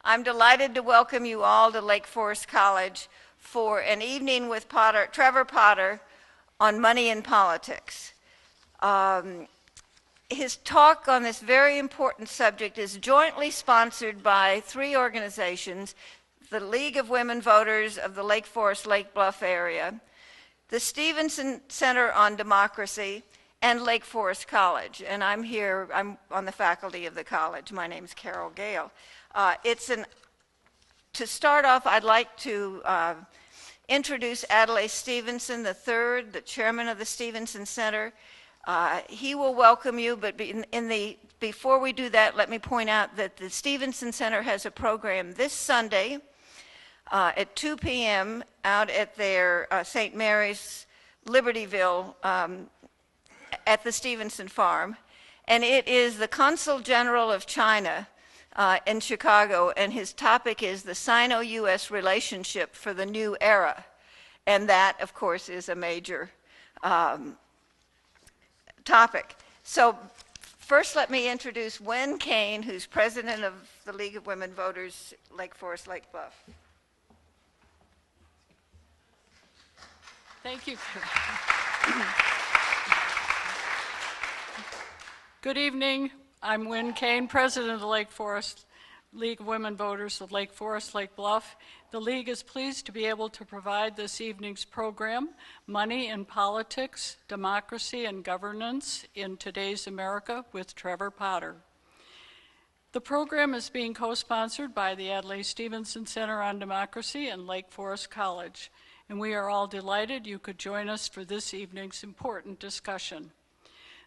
I'm delighted to welcome you all to Lake Forest College for an evening with Trevor Potter on money and politics. His talk on this very important subject is jointly sponsored by three organizations: the League of Women Voters of the Lake Forest, Lake Bluff area, the Stevenson Center on Democracy, and Lake Forest College. And I'm on the faculty of the college. My name is Carol Gale. To start off, I'd like to introduce Adlai Stevenson III, the chairman of the Stevenson Center. He will welcome you, but before we do that, let me point out that the Stevenson Center has a program this Sunday at 2 p.m. out at their St. Mary's, Libertyville, at the Stevenson Farm. And it is the Consul General of China in Chicago, and his topic is the Sino-U.S. relationship for the new era. And that, of course, is a major topic. So first let me introduce Wen Kane, who's president of the League of Women Voters, Lake Forest, Lake Bluff. Thank you. Good evening. I'm Wen Kane, president of the Lake Forest League of Women Voters of Lake Forest, Lake Bluff. The League is pleased to be able to provide this evening's program, Money and Politics, Democracy and Governance in Today's America, with Trevor Potter. The program is being co-sponsored by the Adlai Stevenson Center on Democracy and Lake Forest College, and we are all delighted you could join us for this evening's important discussion.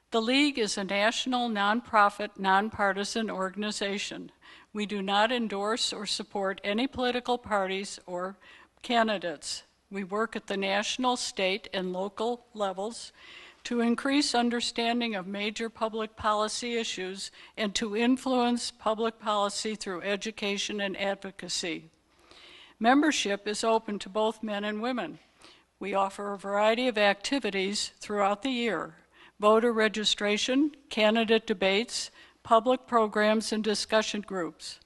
The League is a national, nonprofit, nonpartisan organization. We do not endorse or support any political parties or candidates. We work at the national, state, and local levels to increase understanding of major public policy issues and to influence public policy through education and advocacy. Membership is open to both men and women. We offer a variety of activities throughout the year: voter registration, candidate debates, public programs, and discussion groups.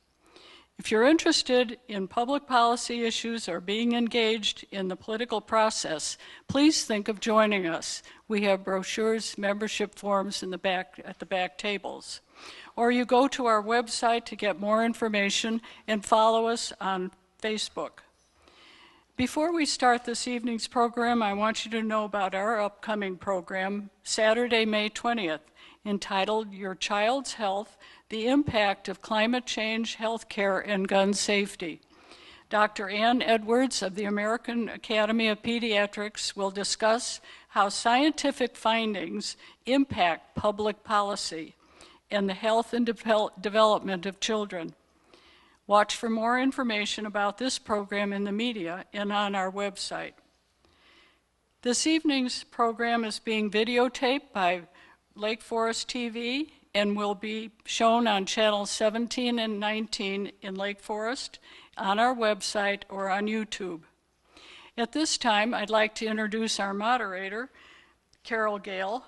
If you're interested in public policy issues or being engaged in the political process, please think of joining us. We have brochures, membership forms at the back tables. Or you go to our website to get more information and follow us on Facebook. Before we start this evening's program, I want you to know about our upcoming program, Saturday, May 20th, entitled Your Child's Health: The Impact of Climate Change, Healthcare, and Gun Safety. Dr. Ann Edwards of the American Academy of Pediatrics will discuss how scientific findings impact public policy and the health and development of children. Watch for more information about this program in the media and on our website. This evening's program is being videotaped by Lake Forest TV and will be shown on channels 17 and 19 in Lake Forest, on our website, or on YouTube. At this time, I'd like to introduce our moderator, Carol Gale.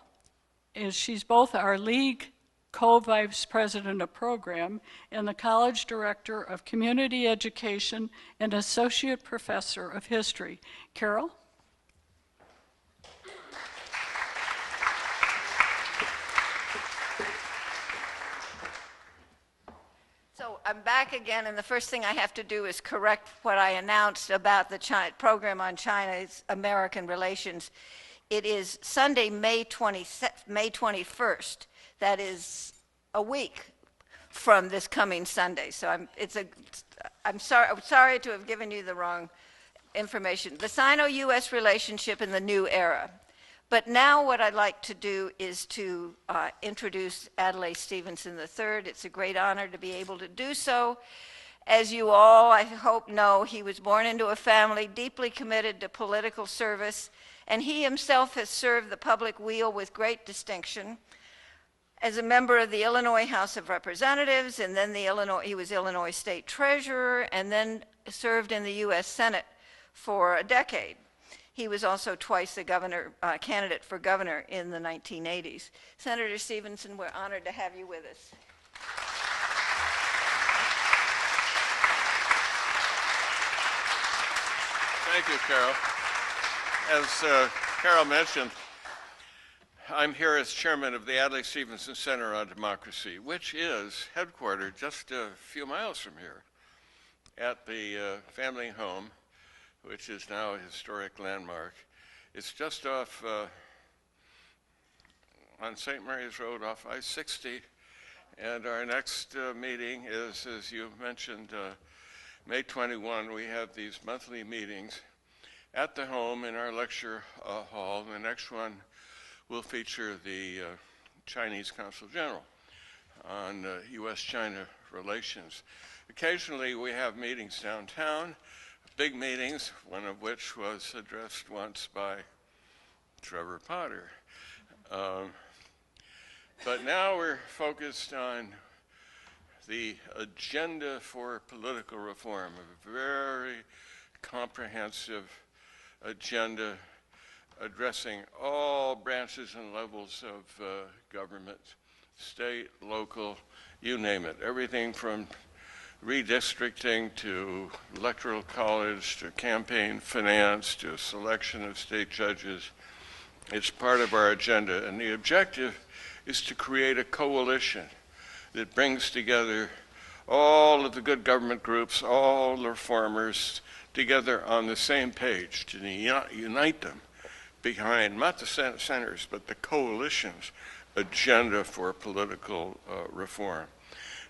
She's both our League co-vice president of program and the college director of community education and associate professor of history. Carol? So I'm back again, and the first thing I have to do is correct what I announced about the program on China's American relations. It is Sunday, May 21st. That is a week from this coming Sunday. So I'm sorry to have given you the wrong information. The Sino-U.S. relationship in the new era. But now what I'd like to do is to introduce Adlai Stevenson III. It's a great honor to be able to do so. As you all, I hope, know, he was born into a family deeply committed to political service, and he himself has served the public weal with great distinction. As a member of the Illinois House of Representatives, and then he was Illinois State Treasurer, and then served in the U.S. Senate for a decade. He was also twice the candidate for governor in the 1980s. Senator Stevenson, we're honored to have you with us. Thank you, Carol. As Carol mentioned, I'm here as chairman of the Adlai Stevenson Center on Democracy, which is headquartered just a few miles from here at the family home, which is now a historic landmark. It's just off on St. Mary's Road off I-60, and our next meeting is, as you mentioned, May 21. We have these monthly meetings at the home in our lecture hall. The next one will feature the Chinese Consul General on U.S.-China relations. Occasionally we have meetings downtown, big meetings, one of which was addressed once by Trevor Potter. But now we're focused on the agenda for political reform, a very comprehensive agenda addressing all branches and levels of government, state, local, you name it. Everything from redistricting to electoral college to campaign finance to selection of state judges. It's part of our agenda, and the objective is to create a coalition that brings together all of the good government groups, all the reformers together on the same page, to unite them behind not the centers, but the coalition's agenda for political reform.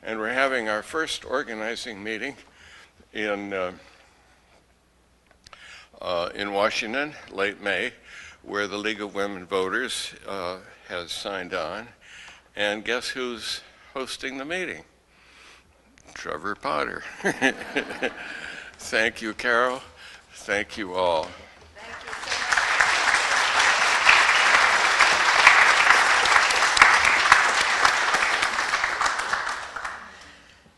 And we're having our first organizing meeting in Washington, late May, where the League of Women Voters has signed on. And guess who's hosting the meeting? Trevor Potter. Thank you, Carol. Thank you all.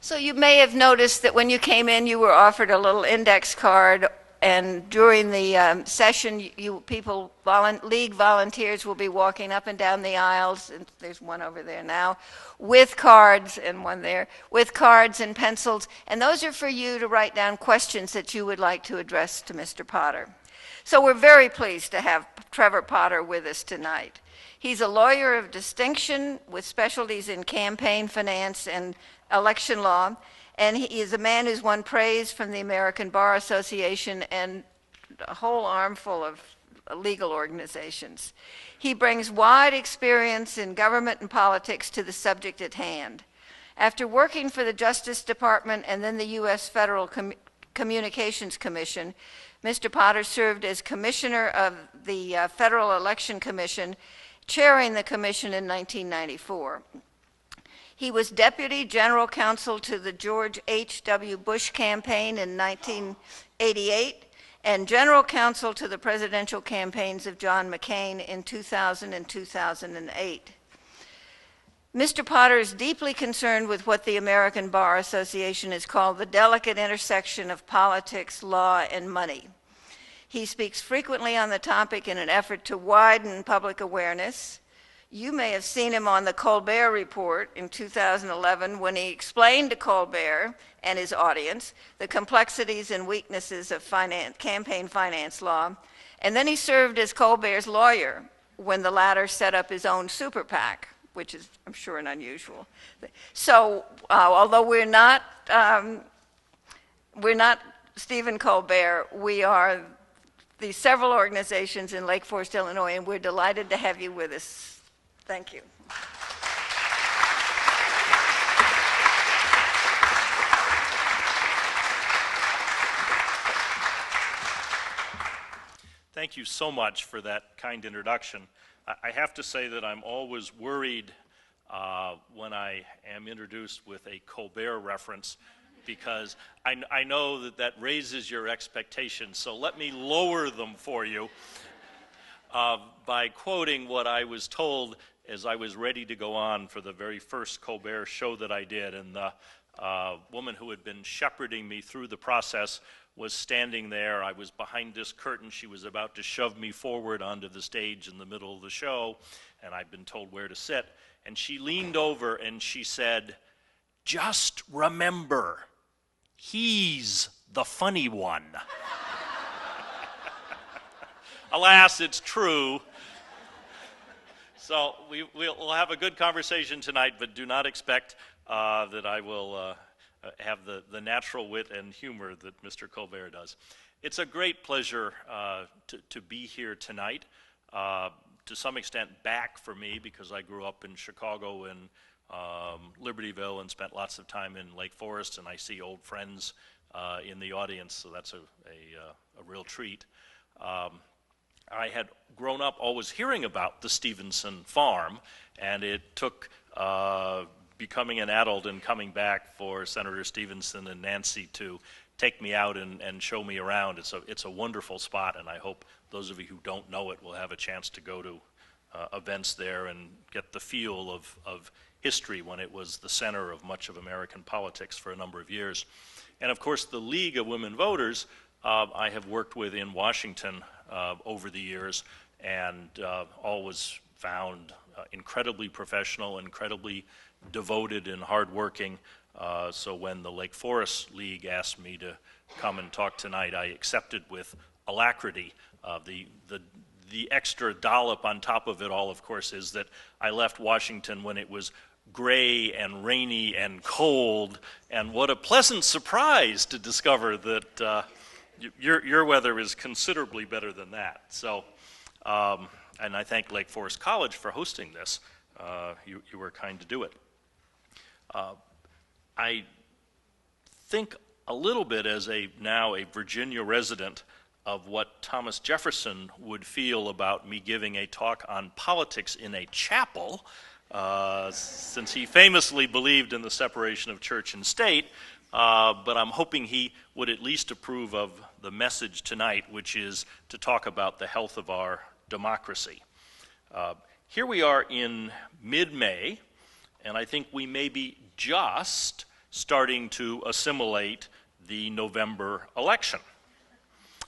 So you may have noticed that when you came in, you were offered a little index card, and during the session, league volunteers will be walking up and down the aisles, and there's one over there now, with cards, and one there, with cards and pencils, and those are for you to write down questions that you would like to address to Mr. Potter. So we're very pleased to have Trevor Potter with us tonight. He's a lawyer of distinction with specialties in campaign finance and election law, and he is a man who's won praise from the American Bar Association and a whole armful of legal organizations. He brings wide experience in government and politics to the subject at hand. After working for the Justice Department and then the U.S. Federal Communications Commission, Mr. Potter served as commissioner of the Federal Election Commission, chairing the commission in 1994. He was Deputy General Counsel to the George H.W. Bush campaign in 1988 and General Counsel to the presidential campaigns of John McCain in 2000 and 2008. Mr. Potter is deeply concerned with what the American Bar Association has called the delicate intersection of politics, law, and money. He speaks frequently on the topic in an effort to widen public awareness. You may have seen him on the Colbert Report in 2011 when he explained to Colbert and his audience the complexities and weaknesses of campaign finance law. And then he served as Colbert's lawyer when the latter set up his own super PAC, which is, I'm sure, an unusual. So although we're not Stephen Colbert, we are the several organizations in Lake Forest, Illinois, and we're delighted to have you with us. Thank you. Thank you so much for that kind introduction. I have to say that I'm always worried when I am introduced with a Colbert reference, because I know that raises your expectations, so let me lower them for you by quoting what I was told as I was ready to go on for the very first Colbert show that I did, and the woman who had been shepherding me through the process was standing there. I was behind this curtain. She was about to shove me forward onto the stage in the middle of the show, and I'd been told where to sit. And she leaned over and she said, "Just remember, he's the funny one." Alas, it's true. So we'll have a good conversation tonight, but do not expect that I will have the natural wit and humor that Mr. Colbert does. It's a great pleasure to be here tonight. To some extent back for me, because I grew up in Chicago and Libertyville and spent lots of time in Lake Forest, and I see old friends in the audience, so that's a real treat. I had grown up always hearing about the Stevenson farm, and it took becoming an adult and coming back for Senator Stevenson and Nancy to take me out and show me around. It's a wonderful spot, and I hope those of you who don't know it will have a chance to go to events there and get the feel of history when it was the center of much of American politics for a number of years. And of course, the League of Women Voters I have worked with in Washington over the years, and always found incredibly professional, incredibly devoted and hardworking. So when the Lake Forest League asked me to come and talk tonight, I accepted with alacrity. The extra dollop on top of it all, of course, is that I left Washington when it was gray and rainy and cold, and what a pleasant surprise to discover that your weather is considerably better than that. So, and I thank Lake Forest College for hosting this. You were kind to do it. I think a little bit as now a Virginia resident of what Thomas Jefferson would feel about me giving a talk on politics in a chapel, since he famously believed in the separation of church and state, but I'm hoping he would at least approve of the message tonight, which is to talk about the health of our democracy. Here we are in mid-May, and I think we may be just starting to assimilate the November election.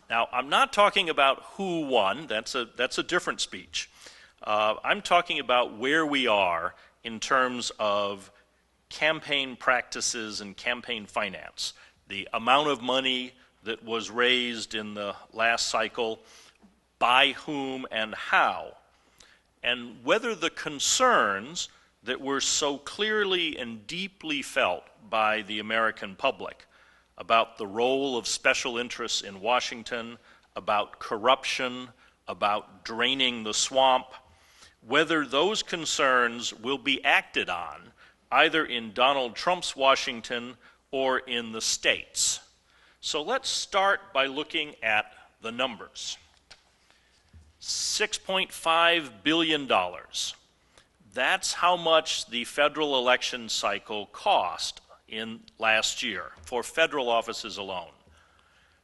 Now, I'm not talking about who won. That's a different speech. I'm talking about where we are in terms of campaign practices and campaign finance. The amount of money that was raised in the last cycle, by whom and how, and whether the concerns that were so clearly and deeply felt by the American public about the role of special interests in Washington, about corruption, about draining the swamp, whether those concerns will be acted on either in Donald Trump's Washington or in the states. So let's start by looking at the numbers. $6.5 billion. That's how much the federal election cycle cost in last year for federal offices alone.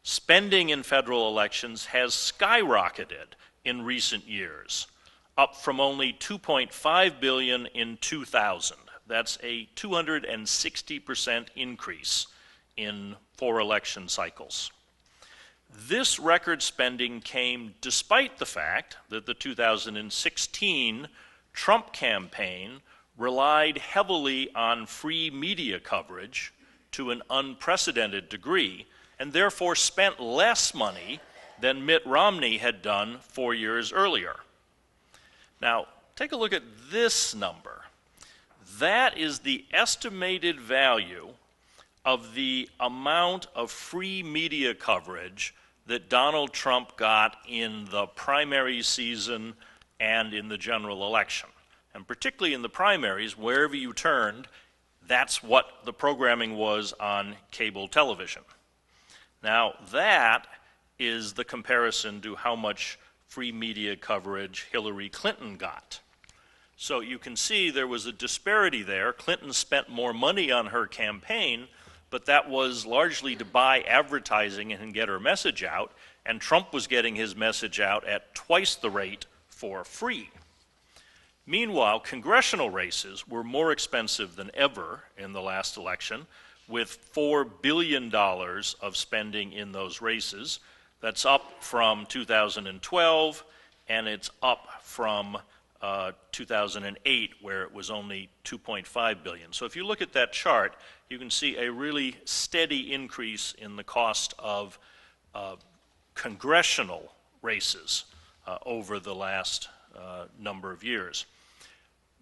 Spending in federal elections has skyrocketed in recent years, up from only $2.5 billion in 2000. That's a 260% increase in 4 election cycles. This record spending came despite the fact that the 2016 Trump campaign relied heavily on free media coverage to an unprecedented degree, and therefore spent less money than Mitt Romney had done 4 years earlier. Now, take a look at this number. That is the estimated value of the amount of free media coverage that Donald Trump got in the primary season and in the general election. And particularly in the primaries, wherever you turned, that's what the programming was on cable television. Now, that is the comparison to how much free media coverage Hillary Clinton got. So you can see there was a disparity there. Clinton spent more money on her campaign, but that was largely to buy advertising and get her message out, and Trump was getting his message out at twice the rate for free. Meanwhile, congressional races were more expensive than ever in the last election, with $4 billion of spending in those races. That's up from 2012, and it's up from 2008, where it was only $2.5 billion. So if you look at that chart, you can see a really steady increase in the cost of congressional races. over the last number of years.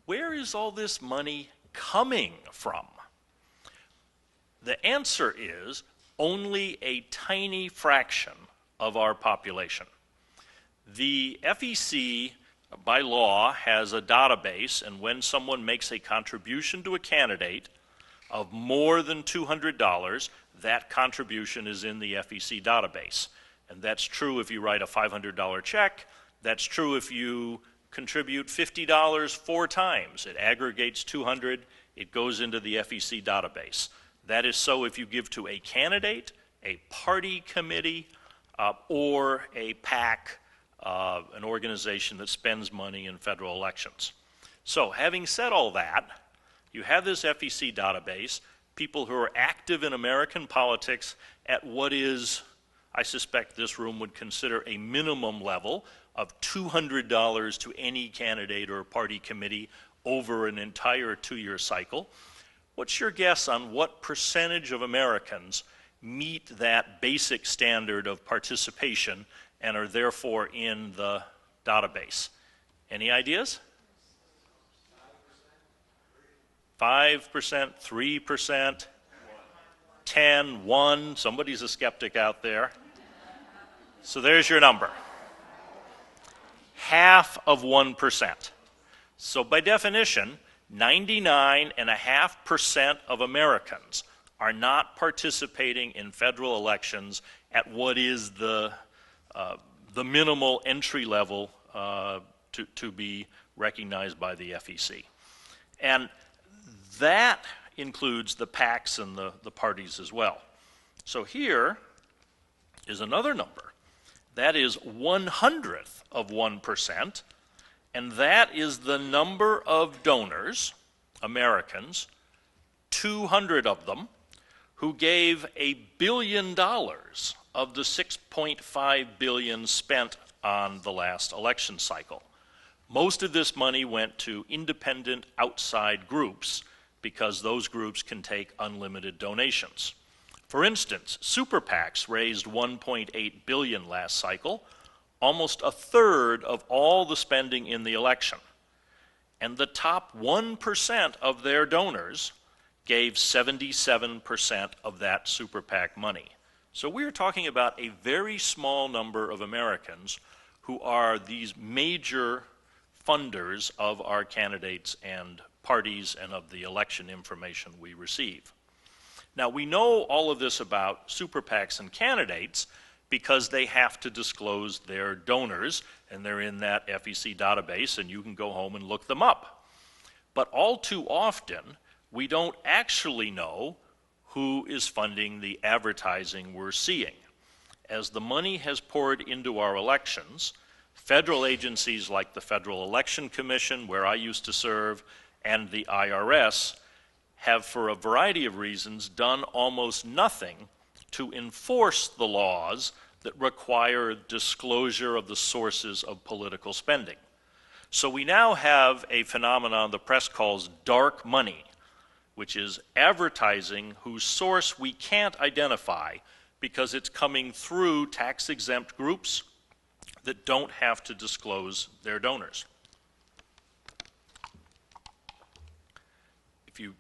Where is all this money coming from? The answer is only a tiny fraction of our population. The FEC, by law, has a database, and when someone makes a contribution to a candidate of more than $200, that contribution is in the FEC database. And that's true if you write a $500 check. That's true if you contribute $50 4 times. It aggregates 200. It goes into the FEC database. That is so if you give to a candidate, a party committee, or a PAC, an organization that spends money in federal elections. So having said all that, you have this FEC database, people who are active in American politics at what is, I suspect this room would consider a minimum level of $200 to any candidate or party committee over an entire 2-year cycle. What's your guess on what percentage of Americans meet that basic standard of participation and are therefore in the database? Any ideas? 5%, 3%, 10, 1, somebody's a skeptic out there. So there's your number. Half of 1%. So by definition, 99.5% of Americans are not participating in federal elections at what is the minimal entry level to be recognized by the FEC. And that includes the PACs and the parties as well. So here is another number. That is 1/100th of 1%, and that is the number of donors, Americans, 200 of them, who gave $1 billion of the $6.5 billion spent on the last election cycle. Most of this money went to independent outside groups because those groups can take unlimited donations. For instance, super PACs raised $1.8 billion last cycle, almost 1/3 of all the spending in the election. And the top 1% of their donors gave 77% of that super PAC money. So we're talking about a very small number of Americans who are these major funders of our candidates and parties and of the election information we receive. Now, we know all of this about super PACs and candidates because they have to disclose their donors, and they're in that FEC database, and you can go home and look them up. But all too often, we don't actually know who is funding the advertising we're seeing. As the money has poured into our elections, federal agencies like the Federal Election Commission, where I used to serve, and the IRS have, for a variety of reasons, done almost nothing to enforce the laws that require disclosure of the sources of political spending. So we now have a phenomenon the press calls dark money, which is advertising whose source we can't identify because it's coming through tax-exempt groups that don't have to disclose their donors. If you,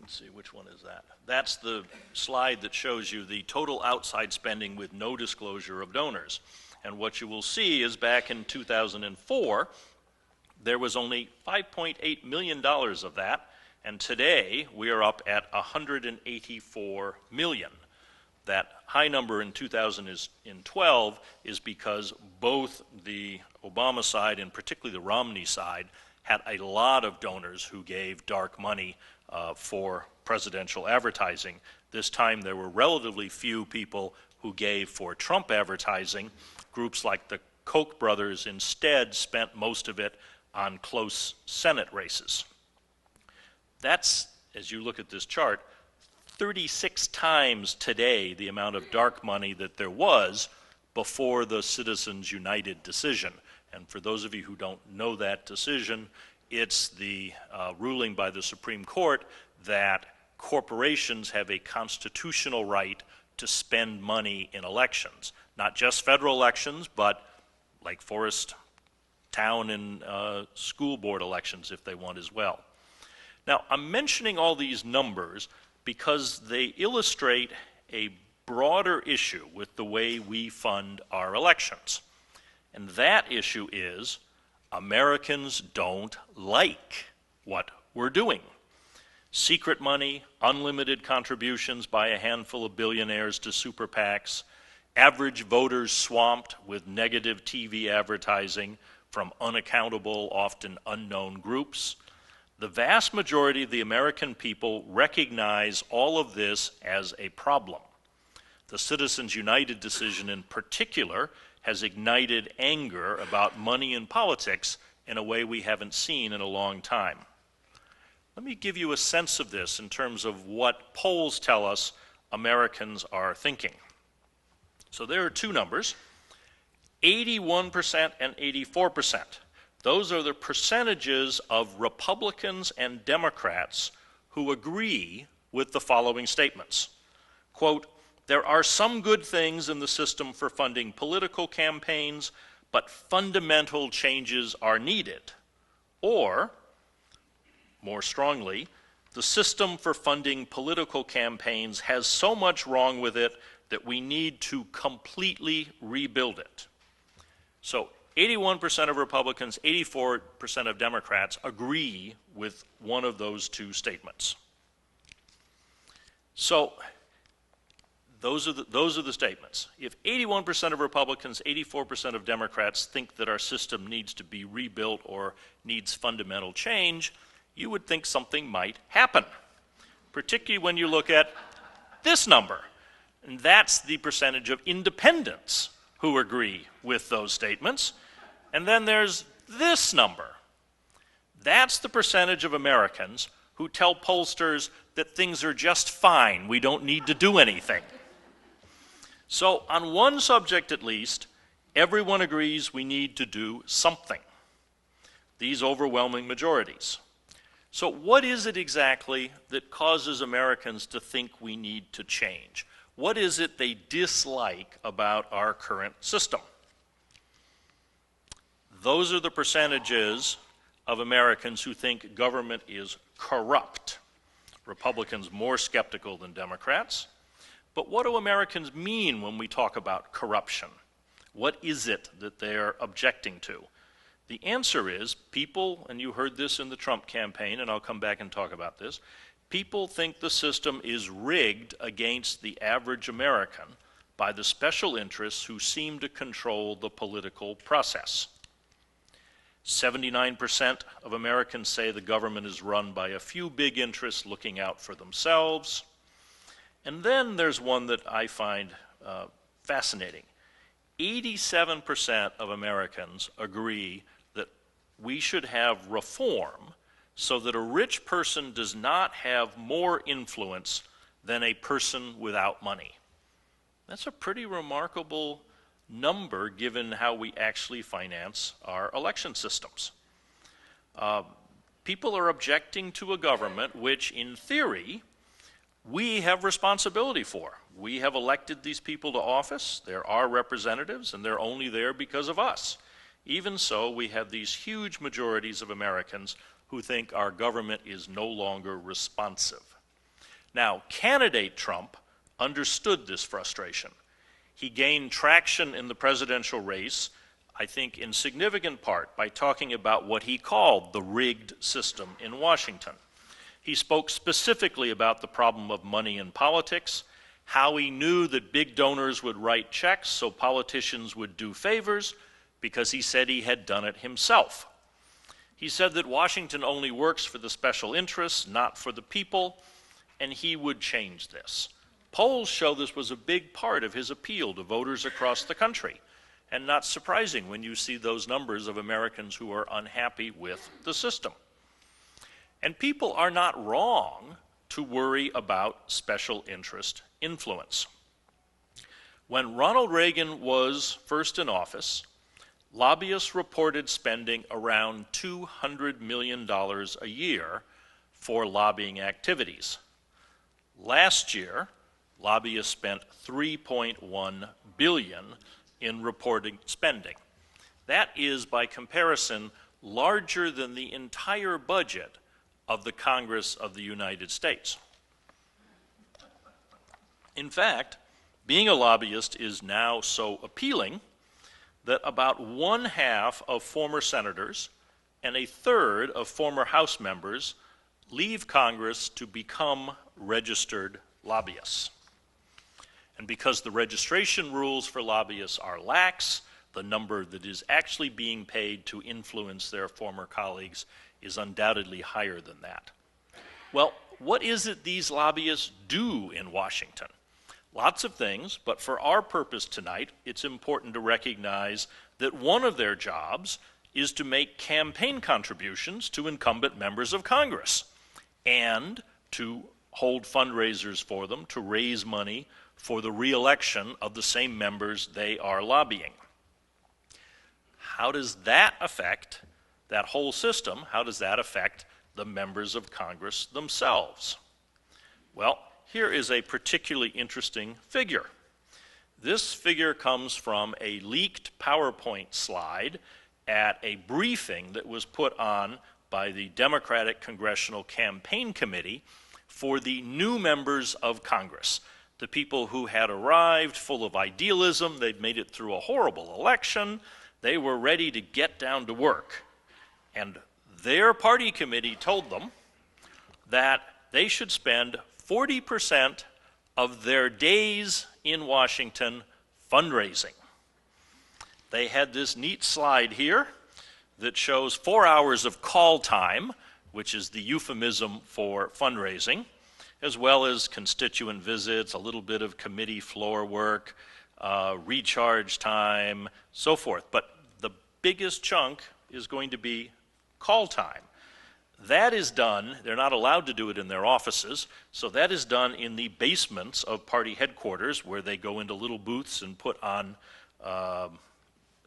let's see, which one is that? That's the slide that shows you the total outside spending with no disclosure of donors. And what you will see is back in 2004, there was only $5.8 million of that, and today we are up at $184 million. That high number in 2012 is because both the Obama side and particularly the Romney side had a lot of donors who gave dark money for presidential advertising. This time there were relatively few people who gave for Trump advertising. Groups like the Koch brothers instead spent most of it on close Senate races. That's, as you look at this chart, 36 times today the amount of dark money that there was before the Citizens United decision. And for those of you who don't know that decision, it's the ruling by the Supreme Court that corporations have a constitutional right to spend money in elections. Not just federal elections, but Lake Forest town and school board elections if they want as well. Now, I'm mentioning all these numbers because they illustrate a broader issue with the way we fund our elections. And that issue is Americans don't like what we're doing. Secret money, unlimited contributions by a handful of billionaires to super PACs, average voters swamped with negative TV advertising from unaccountable, often unknown groups. The vast majority of the American people recognize all of this as a problem. The Citizens United decision in particular has ignited anger about money in politics in a way we haven't seen in a long time. Let me give you a sense of this in terms of what polls tell us Americans are thinking. So there are two numbers, 81% and 84%. Those are the percentages of Republicans and Democrats who agree with the following statements. Quote, there are some good things in the system for funding political campaigns, but fundamental changes are needed. Or, more strongly, the system for funding political campaigns has so much wrong with it that we need to completely rebuild it. So 81% of Republicans, 84% of Democrats agree with one of those two statements. So those are the statements. If 81% of Republicans, 84% of Democrats think that our system needs to be rebuilt or needs fundamental change, you would think something might happen, particularly when you look at this number. And that's the percentage of independents who agree with those statements. And then there's this number. That's the percentage of Americans who tell pollsters that things are just fine, we don't need to do anything. So on one subject at least, everyone agrees we need to do something. These overwhelming majorities. So what is it exactly that causes Americans to think we need to change? What is it they dislike about our current system? Those are the percentages of Americans who think government is corrupt. Republicans more skeptical than Democrats. But what do Americans mean when we talk about corruption? What is it that they're objecting to? The answer is people, and you heard this in the Trump campaign, and I'll come back and talk about this, people think the system is rigged against the average American by the special interests who seem to control the political process. 79% of Americans say the government is run by a few big interests looking out for themselves. And then there's one that I find fascinating. 87% of Americans agree that we should have reform so that a rich person does not have more influence than a person without money. That's a pretty remarkable number given how we actually finance our election systems. People are objecting to a government which, in theory, we have responsibility for. We have elected these people to office. They're our representatives, and they're only there because of us. Even so, we have these huge majorities of Americans who think our government is no longer responsive. Now, candidate Trump understood this frustration. He gained traction in the presidential race, I think in significant part, by talking about what he called the rigged system in Washington. He spoke specifically about the problem of money in politics, how he knew that big donors would write checks so politicians would do favors, because he said he had done it himself. He said that Washington only works for the special interests, not for the people, and he would change this. Polls show this was a big part of his appeal to voters across the country, and not surprising when you see those numbers of Americans who are unhappy with the system. And people are not wrong to worry about special interest influence. When Ronald Reagan was first in office, lobbyists reported spending around $200 million a year for lobbying activities. Last year, lobbyists spent $3.1 billion in reporting spending. That is, by comparison, larger than the entire budget of the Congress of the United States. In fact, being a lobbyist is now so appealing that about 1/2 of former senators and 1/3 of former House members leave Congress to become registered lobbyists. And because the registration rules for lobbyists are lax, the number that is actually being paid to influence their former colleagues is undoubtedly higher than that. Well, what is it these lobbyists do in Washington? Lots of things, but for our purpose tonight, it's important to recognize that one of their jobs is to make campaign contributions to incumbent members of Congress and to hold fundraisers for them to raise money for the re-election of the same members they are lobbying. How does that affect that whole system? How does that affect the members of Congress themselves? Well, here is a particularly interesting figure. This figure comes from a leaked PowerPoint slide at a briefing that was put on by the Democratic Congressional Campaign Committee for the new members of Congress, the people who had arrived full of idealism. They'd made it through a horrible election. They were ready to get down to work. And their party committee told them that they should spend 40% of their days in Washington fundraising. They had this neat slide here that shows 4 hours of call time, which is the euphemism for fundraising, as well as constituent visits, a little bit of committee floor work, recharge time, so forth. But the biggest chunk is going to be call time. That is done, they're not allowed to do it in their offices, so that is done in the basements of party headquarters where they go into little booths and put on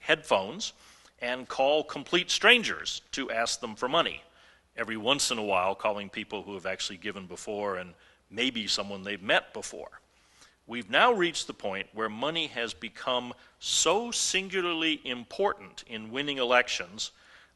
headphones and call complete strangers to ask them for money. Every once in a while calling people who have actually given before and maybe someone they've met before. We've now reached the point where money has become so singularly important in winning elections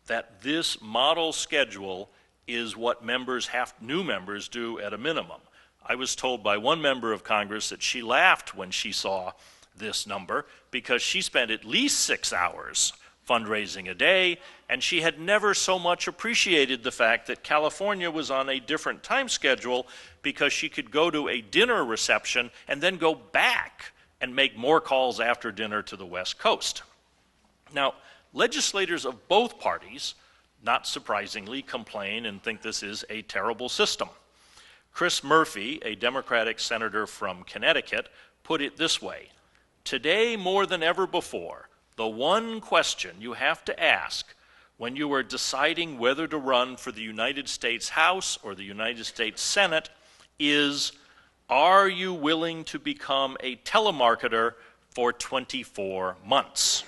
that this model schedule is what new members do at a minimum. I was told by one member of Congress that she laughed when she saw this number because she spent at least 6 hours fundraising a day, and she had never so much appreciated the fact that California was on a different time schedule because she could go to a dinner reception and then go back and make more calls after dinner to the West Coast. Now, legislators of both parties, not surprisingly, complain and think this is a terrible system. Chris Murphy, a Democratic senator from Connecticut, put it this way: "Today, more than ever before, the one question you have to ask when you are deciding whether to run for the United States House or the United States Senate is, are you willing to become a telemarketer for 24 months?"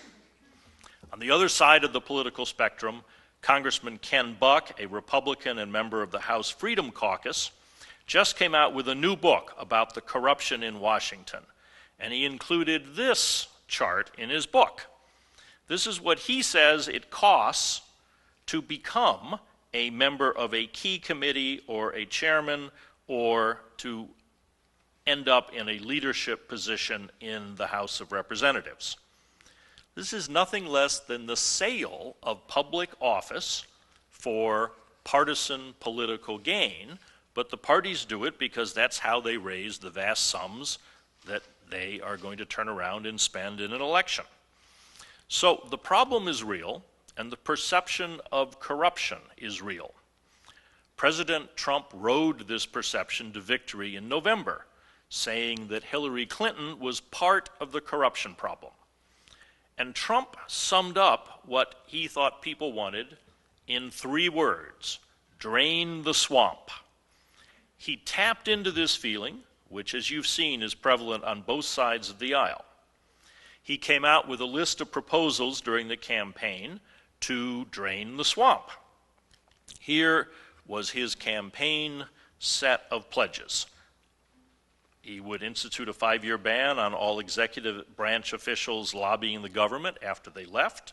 On the other side of the political spectrum, Congressman Ken Buck, a Republican and member of the House Freedom Caucus, just came out with a new book about the corruption in Washington, and he included this chart in his book. This is what he says it costs to become a member of a key committee or a chairman or to end up in a leadership position in the House of Representatives. This is nothing less than the sale of public office for partisan political gain, but the parties do it because that's how they raise the vast sums that they are going to turn around and spend in an election. So the problem is real, and the perception of corruption is real. President Trump rode this perception to victory in November, saying that Hillary Clinton was part of the corruption problem. And Trump summed up what he thought people wanted in 3 words: drain the swamp. He tapped into this feeling, which, as you've seen, is prevalent on both sides of the aisle. He came out with a list of proposals during the campaign to drain the swamp. Here was his campaign set of pledges. He would institute a 5-year ban on all executive branch officials lobbying the government after they left.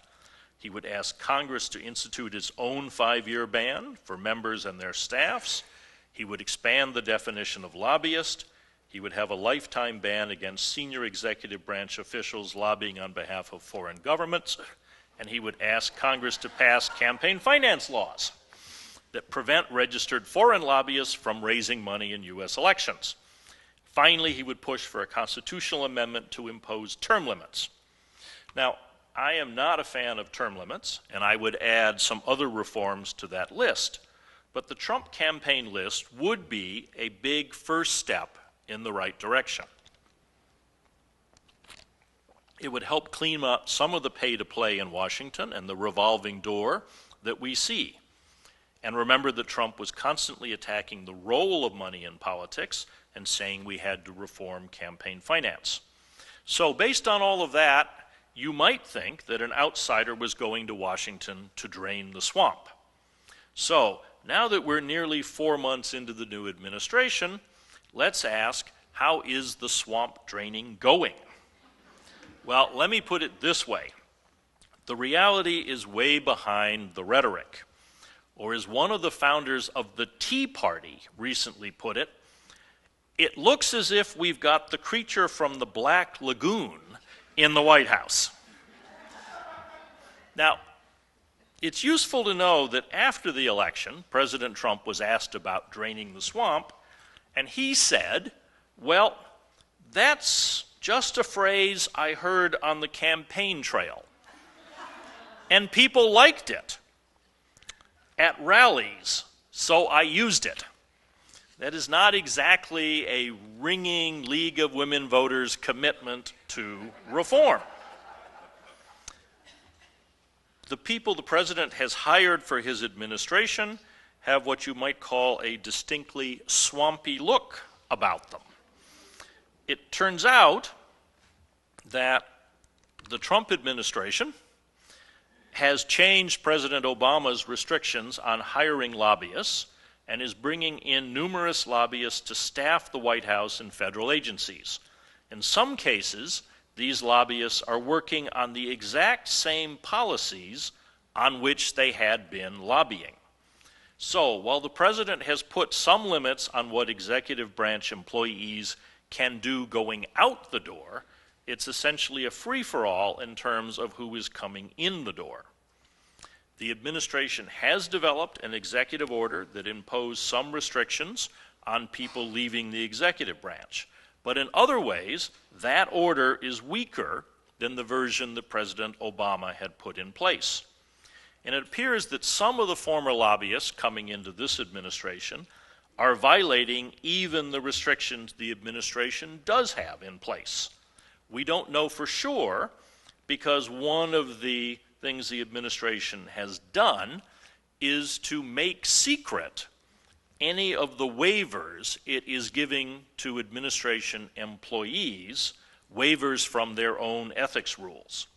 He would ask Congress to institute its own 5-year ban for members and their staffs. He would expand the definition of lobbyist. He would have a lifetime ban against senior executive branch officials lobbying on behalf of foreign governments. And he would ask Congress to pass campaign finance laws that prevent registered foreign lobbyists from raising money in U.S. elections. Finally, he would push for a constitutional amendment to impose term limits. Now, I am not a fan of term limits, and I would add some other reforms to that list. But the Trump campaign list would be a big first step in the right direction. It would help clean up some of the pay-to-play in Washington and the revolving door that we see. And remember that Trump was constantly attacking the role of money in politics and saying we had to reform campaign finance. So based on all of that, you might think that an outsider was going to Washington to drain the swamp. So now that we're nearly 4 months into the new administration, let's ask, how is the swamp draining going? Well, let me put it this way. The reality is way behind the rhetoric. Or as one of the founders of the Tea Party recently put it, it looks as if we've got the creature from the Black Lagoon in the White House. Now, it's useful to know that after the election, President Trump was asked about draining the swamp, and he said, well, that's just a phrase I heard on the campaign trail. And people liked it at rallies, so I used it. That is not exactly a ringing League of Women Voters commitment to reform. The people the president has hired for his administration have what you might call a distinctly swampy look about them. It turns out that the Trump administration has changed President Obama's restrictions on hiring lobbyists and is bringing in numerous lobbyists to staff the White House and federal agencies. In some cases, these lobbyists are working on the exact same policies on which they had been lobbying. So, while the president has put some limits on what executive branch employees can do going out the door, it's essentially a free-for-all in terms of who is coming in the door. The administration has developed an executive order that imposed some restrictions on people leaving the executive branch. But in other ways, that order is weaker than the version that President Obama had put in place. And it appears that some of the former lobbyists coming into this administration are violating even the restrictions the administration does have in place. We don't know for sure because one of the things the administration has done is to make secret any of the waivers it is giving to administration employees, waivers from their own ethics rules.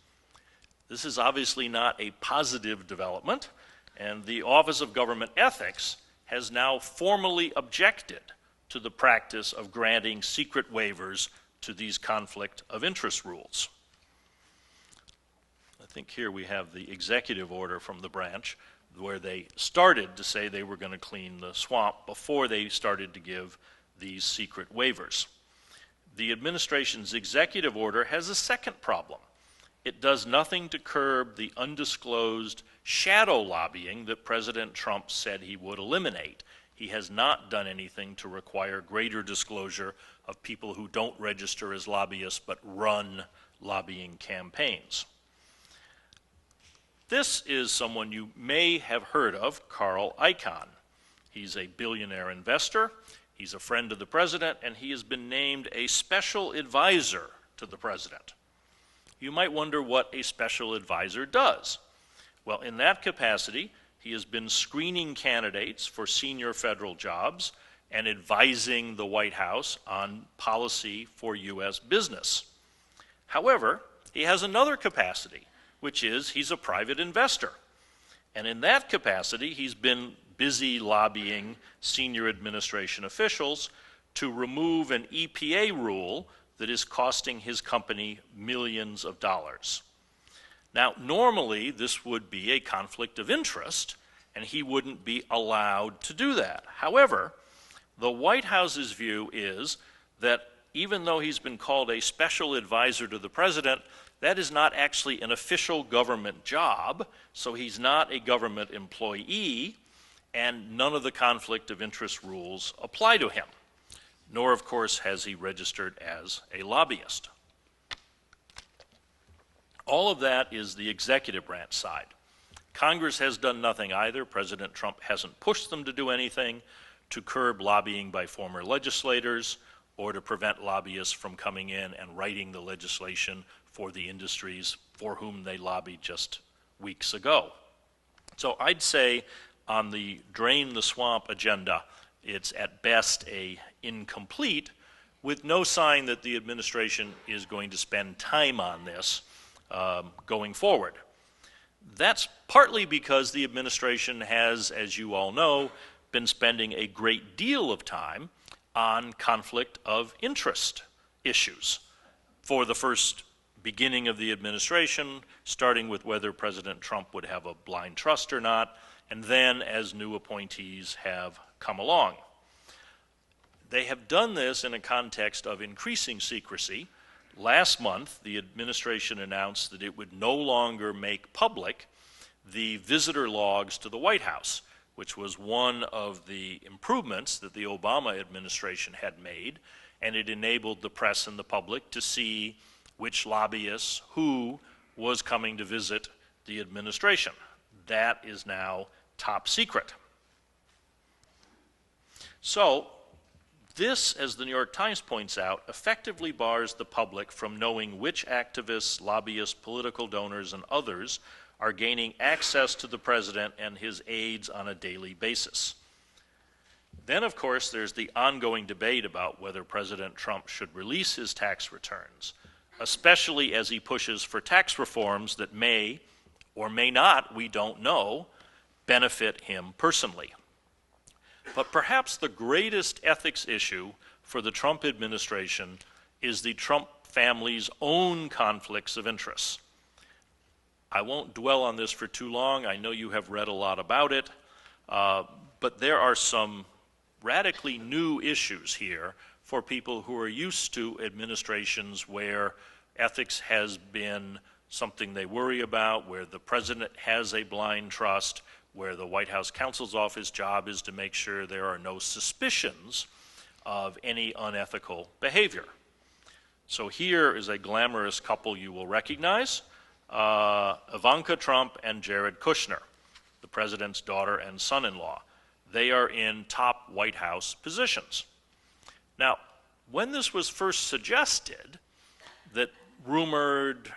This is obviously not a positive development, and the Office of Government Ethics has now formally objected to the practice of granting secret waivers to these conflict of interest rules. I think here we have the executive order from the branch where they started to say they were going to clean the swamp before they started to give these secret waivers. The administration's executive order has a second problem. It does nothing to curb the undisclosed shadow lobbying that President Trump said he would eliminate. He has not done anything to require greater disclosure of people who don't register as lobbyists but run lobbying campaigns. This is someone you may have heard of, Carl Icahn. He's a billionaire investor, he's a friend of the president, and he has been named a special advisor to the president. You might wonder what a special advisor does. Well, in that capacity, he has been screening candidates for senior federal jobs and advising the White House on policy for U.S. business. However, he has another capacity, which is he's a private investor. And in that capacity, he's been busy lobbying senior administration officials to remove an EPA rule that is costing his company millions of dollars. Now, normally, this would be a conflict of interest, and he wouldn't be allowed to do that. However, the White House's view is that even though he's been called a special advisor to the president, that is not actually an official government job, so he's not a government employee, and none of the conflict of interest rules apply to him. Nor, of course, has he registered as a lobbyist. All of that is the executive branch side. Congress has done nothing either. President Trump hasn't pushed them to do anything to curb lobbying by former legislators or to prevent lobbyists from coming in and writing the legislation for the industries for whom they lobbied just weeks ago. So I'd say on the drain the swamp agenda, it's at best a incomplete, with no sign that the administration is going to spend time on this going forward. That's partly because the administration has, as you all know, been spending a great deal of time on conflict of interest issues. For the first beginning of the administration, starting with whether President Trump would have a blind trust or not, and then as new appointees have come along. They have done this in a context of increasing secrecy. Last month, the administration announced that it would no longer make public the visitor logs to the White House, which was one of the improvements that the Obama administration had made, and it enabled the press and the public to see which lobbyists, who was coming to visit the administration. That is now top secret. So, this, as the New York Times points out, effectively bars the public from knowing which activists, lobbyists, political donors, and others are gaining access to the president and his aides on a daily basis. Then, of course, there's the ongoing debate about whether President Trump should release his tax returns, especially as he pushes for tax reforms that may, or may not, we don't know, benefit him personally. But perhaps the greatest ethics issue for the Trump administration is the Trump family's own conflicts of interest. I won't dwell on this for too long. I know you have read a lot about it, but there are some radically new issues here for people who are used to administrations where ethics has been something they worry about, where the president has a blind trust, where the White House counsel's office job is to make sure there are no suspicions of any unethical behavior. So here is a glamorous couple you will recognize, Ivanka Trump and Jared Kushner, the president's daughter and son-in-law. They are in top White House positions. Now, when this was first suggested, that rumored,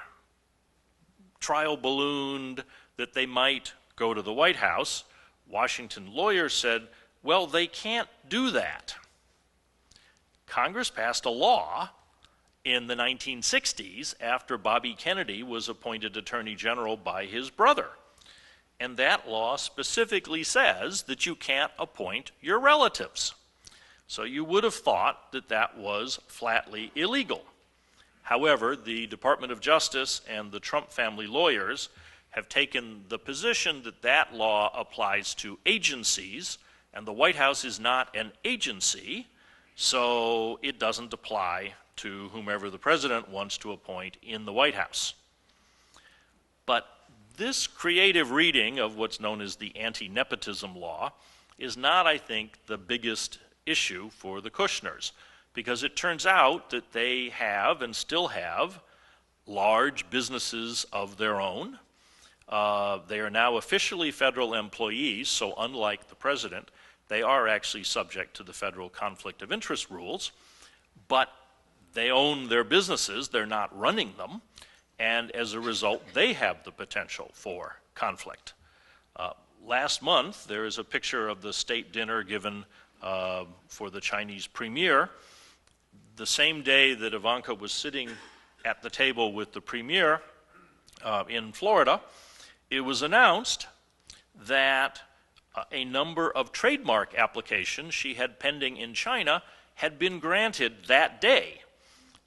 trial ballooned, that they might go to the White House, Washington lawyers said, well, they can't do that. Congress passed a law in the 1960s after Bobby Kennedy was appointed Attorney General by his brother. And that law specifically says that you can't appoint your relatives. So you would have thought that that was flatly illegal. However, the Department of Justice and the Trump family lawyers have taken the position that that law applies to agencies, and the White House is not an agency, so it doesn't apply to whomever the president wants to appoint in the White House. But this creative reading of what's known as the anti-nepotism law is not, I think, the biggest issue for the Kushners, because it turns out that they have and still have large businesses of their own. They are now officially federal employees, so unlike the president, they are actually subject to the federal conflict of interest rules, but they own their businesses, they're not running them, and as a result, they have the potential for conflict. Last month, there is a picture of the state dinner given for the Chinese premier. The same day that Ivanka was sitting at the table with the premier in Florida, it was announced that a number of trademark applications she had pending in China had been granted that day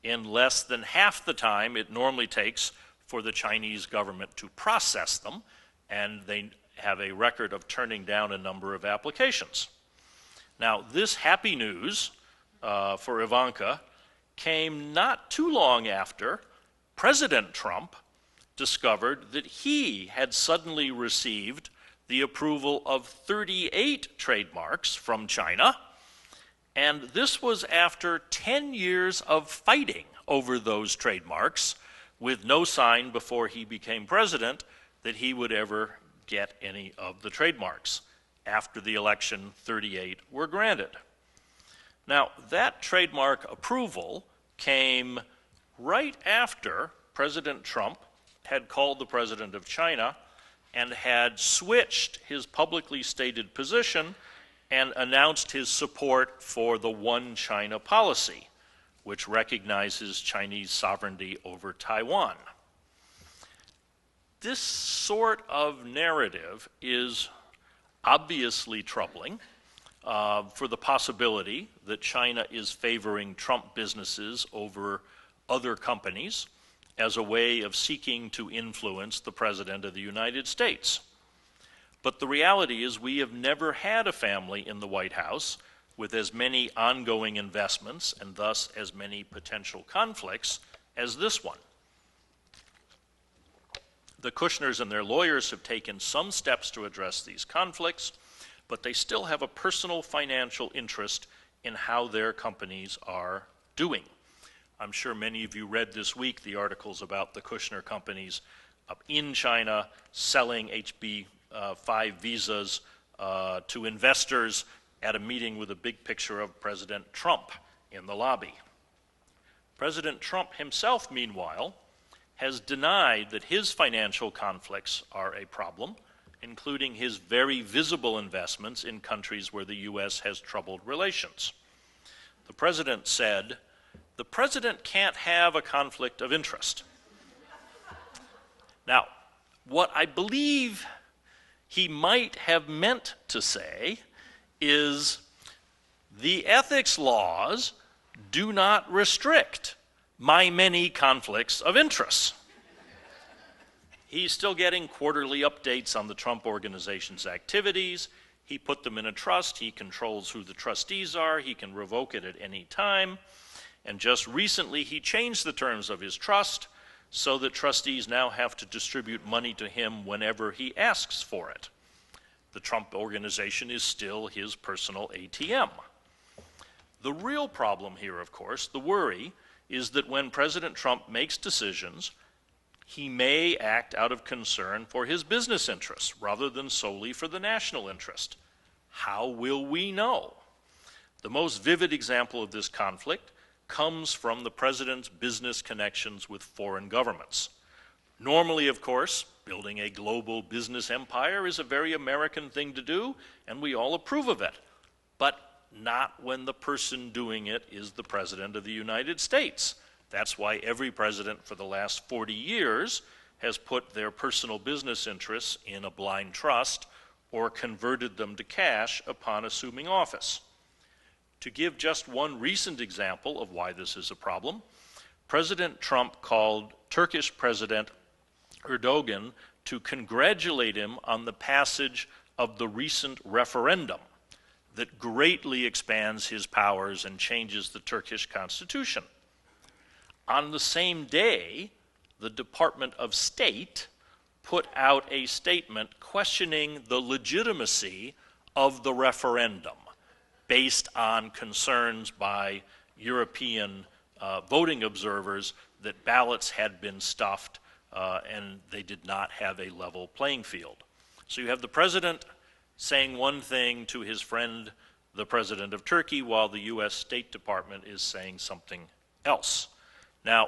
in less than half the time it normally takes for the Chinese government to process them, and they have a record of turning down a number of applications. Now, this happy news for Ivanka came not too long after President Trump discovered that he had suddenly received the approval of 38 trademarks from China, and this was after 10 years of fighting over those trademarks, with no sign before he became president that he would ever get any of the trademarks. After the election, 38 were granted. Now, that trademark approval came right after President Trump had called the president of China and had switched his publicly stated position and announced his support for the One China policy, which recognizes Chinese sovereignty over Taiwan. This sort of narrative is obviously troubling for the possibility that China is favoring Trump businesses over other companies as a way of seeking to influence the President of the United States. But the reality is we have never had a family in the White House with as many ongoing investments and thus as many potential conflicts as this one. The Kushners and their lawyers have taken some steps to address these conflicts, but they still have a personal financial interest in how their companies are doing. I'm sure many of you read this week the articles about the Kushner companies in China selling HB5 visas to investors at a meeting with a big picture of President Trump in the lobby. President Trump himself, meanwhile, has denied that his financial conflicts are a problem, including his very visible investments in countries where the U.S. has troubled relations. The president said, "The president can't have a conflict of interest." Now, what I believe he might have meant to say is the ethics laws do not restrict my many conflicts of interest. He's still getting quarterly updates on the Trump Organization's activities. He put them in a trust. He controls who the trustees are. He can revoke it at any time. And just recently, he changed the terms of his trust so that trustees now have to distribute money to him whenever he asks for it. The Trump Organization is still his personal ATM. The real problem here, of course, the worry, is that when President Trump makes decisions, he may act out of concern for his business interests rather than solely for the national interest. How will we know? The most vivid example of this conflict comes from the president's business connections with foreign governments. Normally, of course, building a global business empire is a very American thing to do, and we all approve of it. But not when the person doing it is the President of the United States. That's why every president for the last 40 years has put their personal business interests in a blind trust or converted them to cash upon assuming office. To give just one recent example of why this is a problem, President Trump called Turkish President Erdogan to congratulate him on the passage of the recent referendum that greatly expands his powers and changes the Turkish constitution. On the same day, the Department of State put out a statement questioning the legitimacy of the referendum based on concerns by European voting observers that ballots had been stuffed and they did not have a level playing field. So you have the president saying one thing to his friend, the president of Turkey, while the U.S. State Department is saying something else. Now,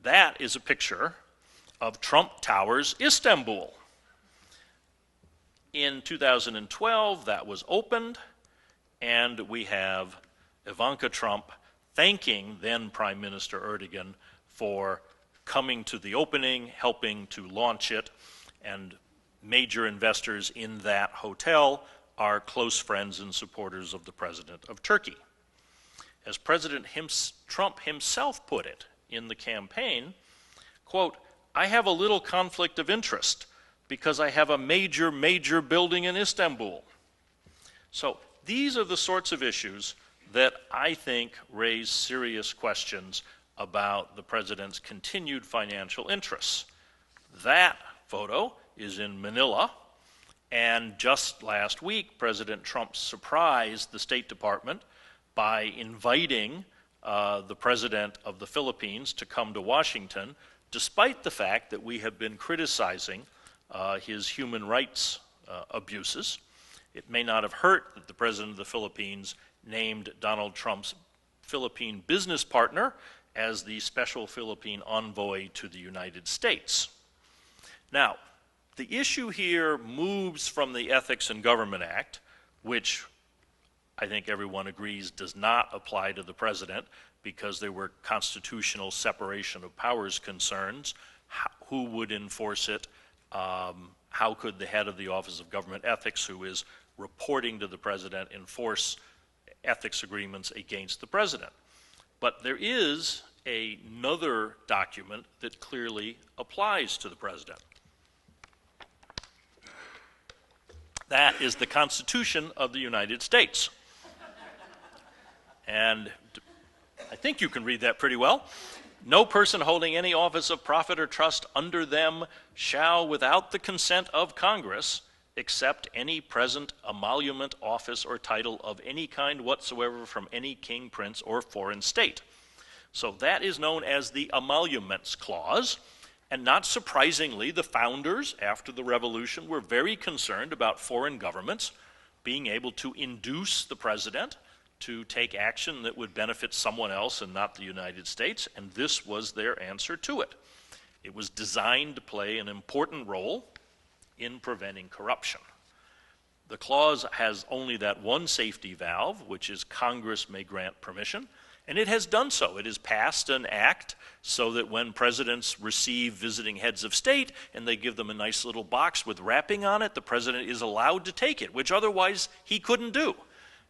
that is a picture of Trump Towers, Istanbul. In 2012, that was opened, and we have Ivanka Trump thanking then Prime Minister Erdogan for coming to the opening, helping to launch it, and major investors in that hotel are close friends and supporters of the President of Turkey. As President Trump himself put it in the campaign, quote, I have a little conflict of interest because I have a major building in Istanbul. So these are the sorts of issues that I think raise serious questions about the president's continued financial interests. That photo is in Manila, and just last week, President Trump surprised the State Department by inviting the president of the Philippines to come to Washington, despite the fact that we have been criticizing his human rights abuses. It may not have hurt that the president of the Philippines named Donald Trump's Philippine business partner as the special Philippine envoy to the United States. Now, the issue here moves from the Ethics in Government Act, which I think everyone agrees does not apply to the president because there were constitutional separation of powers concerns. Who would enforce it? How could the head of the Office of Government Ethics, who is reporting to the president, enforce ethics agreements against the president? But there is another document that clearly applies to the president. That is the Constitution of the United States. And I think you can read that pretty well. No person holding any office of profit or trust under them shall, without the consent of Congress, accept any present emolument, office, or title of any kind whatsoever from any king, prince, or foreign state. So that is known as the Emoluments Clause. And not surprisingly, the founders, after the revolution, were very concerned about foreign governments being able to induce the president to take action that would benefit someone else and not the United States, and this was their answer to it. It was designed to play an important role in preventing corruption. The clause has only that one safety valve, which is Congress may grant permission, and it has done so. It has passed an act so that when presidents receive visiting heads of state and they give them a nice little box with wrapping on it, the president is allowed to take it, which otherwise he couldn't do.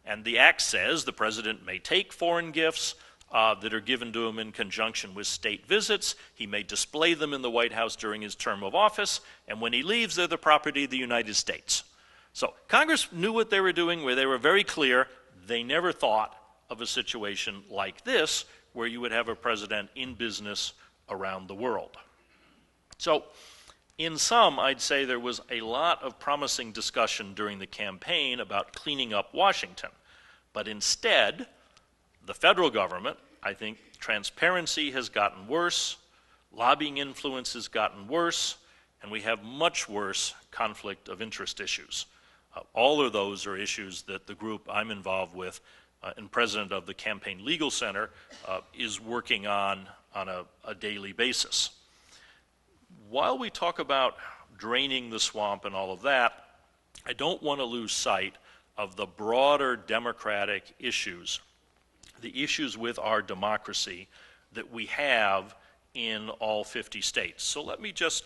And the act says the president may take foreign gifts that are given to him in conjunction with state visits. He may display them in the White House during his term of office, and when he leaves, they're the property of the United States. So Congress knew what they were doing, where they were very clear. They never thought of a situation like this, where you would have a president in business around the world. So in sum, I'd say there was a lot of promising discussion during the campaign about cleaning up Washington. But instead, the federal government, I think transparency has gotten worse, lobbying influence has gotten worse, and we have much worse conflict of interest issues. All of those are issues that the group I'm involved with and president of the Campaign Legal Center is working on a daily basis. While we talk about draining the swamp and all of that, I don't want to lose sight of the broader democratic issues, the issues with our democracy that we have in all 50 states. So let me just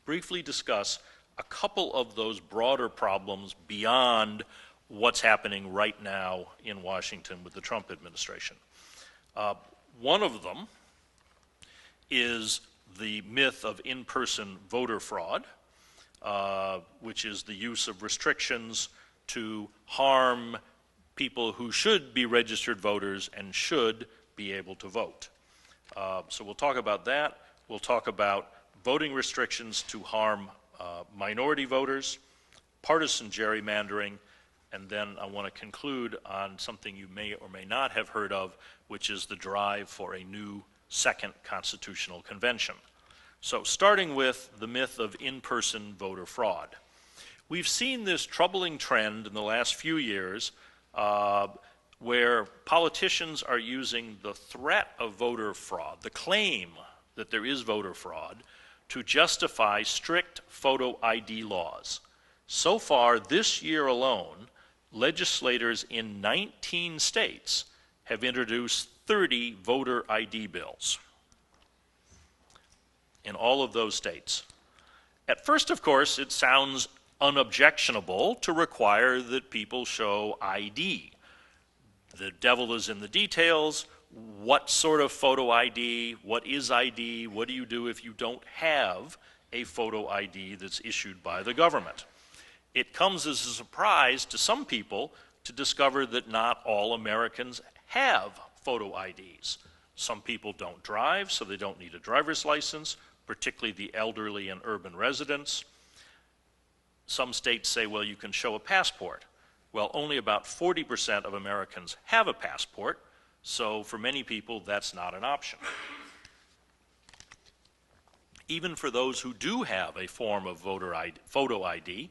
briefly discuss a couple of those broader problems beyond what's happening right now in Washington with the Trump administration. One of them is the myth of in-person voter fraud, which is the use of restrictions to harm people who should be registered voters and should be able to vote. So we'll talk about that. We'll talk about voting restrictions to harm minority voters, partisan gerrymandering, and then I want to conclude on something you may or may not have heard of, which is the drive for a new second constitutional convention. So starting with the myth of in-person voter fraud. We've seen this troubling trend in the last few years where politicians are using the threat of voter fraud, the claim that there is voter fraud, to justify strict photo ID laws. So far this year alone, legislators in 19 states have introduced 30 voter ID bills in all of those states. At first, of course, it sounds unobjectionable to require that people show ID. The devil is in the details. what sort of photo ID, what is ID, what do you do if you don't have a photo ID that's issued by the government? It comes as a surprise to some people to discover that not all Americans have photo IDs. Some people don't drive, so they don't need a driver's license, particularly the elderly and urban residents. Some states say, well, you can show a passport. Well, only about 40% of Americans have a passport, so for many people, that's not an option. Even for those who do have a form of photo ID,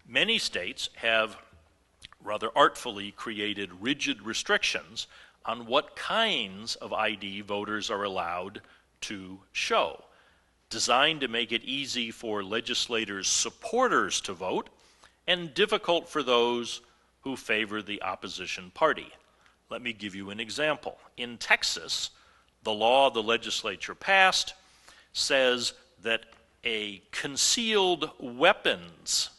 many states have rather artfully created rigid restrictions on what kinds of ID voters are allowed to show, designed to make it easy for legislators' supporters to vote and difficult for those who favor the opposition party. Let me give you an example. In Texas, the law the legislature passed says that a concealed weapons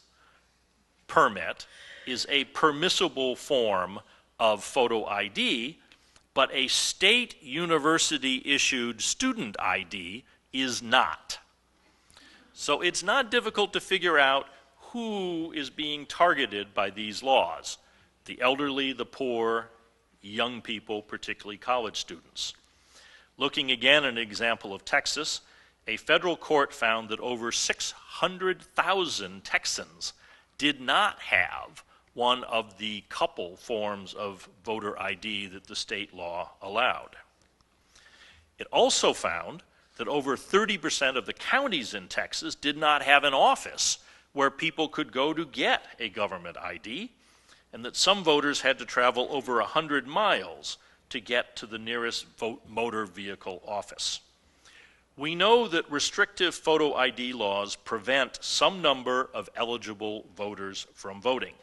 permit is a permissible form of photo ID, but a state university-issued student ID is not. So it's not difficult to figure out who is being targeted by these laws: the elderly, the poor, young people, particularly college students. Looking again at an example of Texas, a federal court found that over 600,000 Texans did not have one of the couple forms of voter ID that the state law allowed. It also found that over 30% of the counties in Texas did not have an office where people could go to get a government ID, and that some voters had to travel over 100 miles to get to the nearest motor vehicle office. We know that restrictive photo ID laws prevent some number of eligible voters from voting.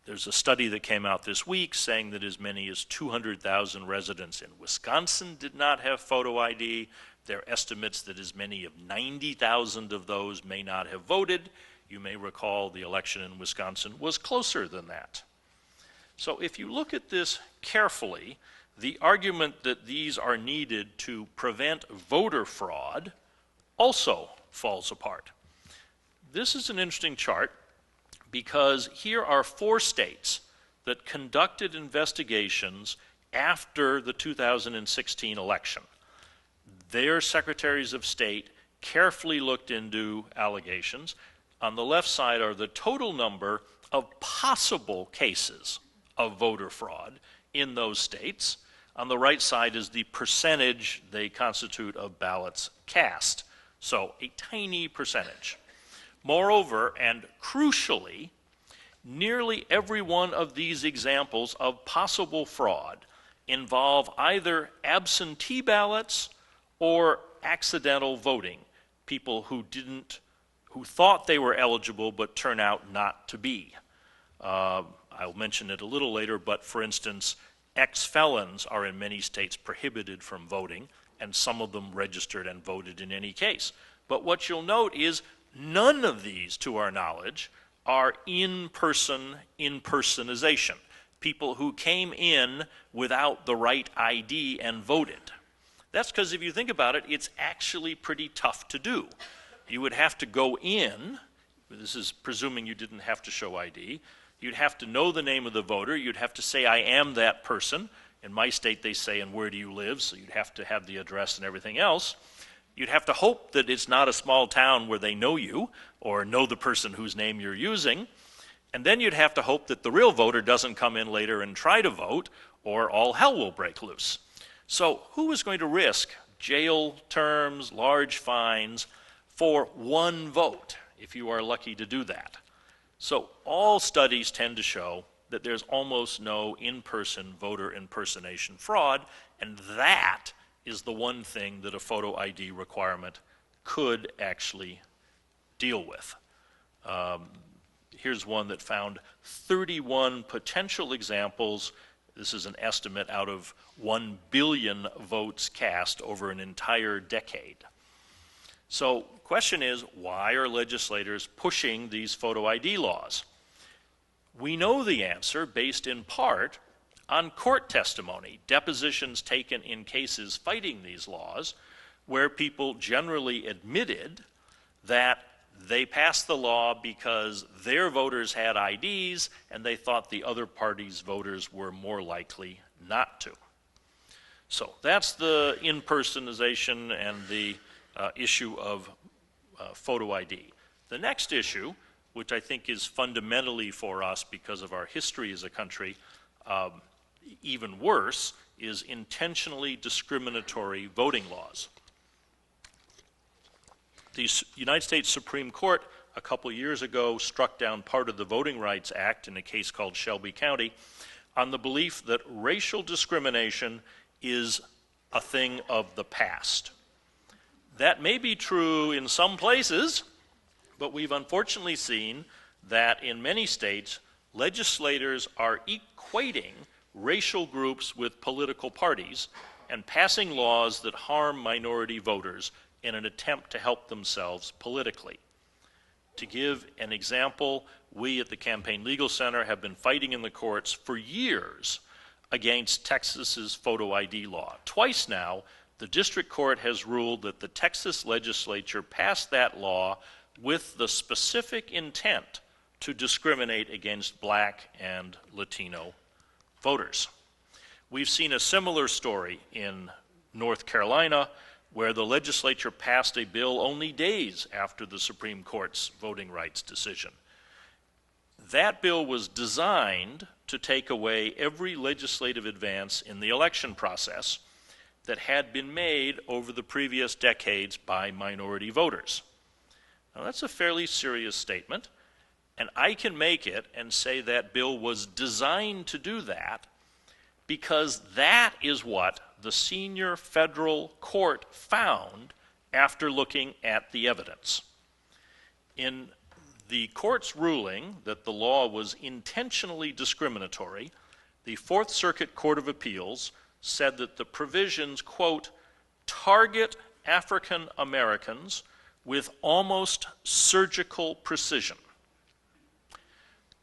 There's a study that came out this week saying that as many as 200,000 residents in Wisconsin did not have photo ID. There are estimates that as many as 90,000 of those may not have voted. You may recall the election in Wisconsin was closer than that. So if you look at this carefully, the argument that these are needed to prevent voter fraud also falls apart. This is an interesting chart because here are 4 states that conducted investigations after the 2016 election. Their secretaries of state carefully looked into allegations. On the left side are the total number of possible cases of voter fraud in those states. On the right side is the percentage they constitute of ballots cast. So a tiny percentage. Moreover, and crucially, nearly every one of these examples of possible fraud involve either absentee ballots or accidental voting, people who thought they were eligible but turn out not to be. I'll mention it a little later, but for instance, ex-felons are in many states prohibited from voting, and some of them registered and voted in any case. But what you'll note is none of these, to our knowledge, are impersonization, people who came in without the right ID and voted. That's because if you think about it, it's actually pretty tough to do. You would have to go in, this is presuming you didn't have to show ID, you'd have to know the name of the voter, you'd have to say, I am that person. In my state they say, and where do you live? So you'd have to have the address and everything else. You'd have to hope that it's not a small town where they know you or know the person whose name you're using. And then you'd have to hope that the real voter doesn't come in later and try to vote, or all hell will break loose. So who is going to risk jail terms, large fines for one vote, if you are lucky to do that? So all studies tend to show that there's almost no in-person voter impersonation fraud, and that is the one thing that a photo ID requirement could actually deal with. Here's one that found 31 potential examples. This is an estimate out of 1 billion votes cast over an entire decade. So the question is, why are legislators pushing these photo ID laws? We know the answer based in part on court testimony, depositions taken in cases fighting these laws, where people generally admitted that they passed the law because their voters had IDs and they thought the other party's voters were more likely not to. So that's the impersonation and the issue of photo ID. The next issue, which I think is fundamentally for us because of our history as a country, even worse, is intentionally discriminatory voting laws. The United States Supreme Court a couple years ago struck down part of the Voting Rights Act in a case called Shelby County on the belief that racial discrimination is a thing of the past. That may be true in some places, but we've unfortunately seen that in many states, legislators are equating racial groups with political parties and passing laws that harm minority voters in an attempt to help themselves politically. To give an example, we at the Campaign Legal Center have been fighting in the courts for years against Texas's photo ID law. Twice now, the district court has ruled that the Texas legislature passed that law with the specific intent to discriminate against Black and Latino voters. We've seen a similar story in North Carolina, where the legislature passed a bill only days after the Supreme Court's voting rights decision. That bill was designed to take away every legislative advance in the election process that had been made over the previous decades by minority voters. Now, that's a fairly serious statement, and I can make it and say that bill was designed to do that because that is what the senior federal court found after looking at the evidence. In the court's ruling that the law was intentionally discriminatory, the Fourth Circuit Court of Appeals said that the provisions, quote, target African Americans with almost surgical precision.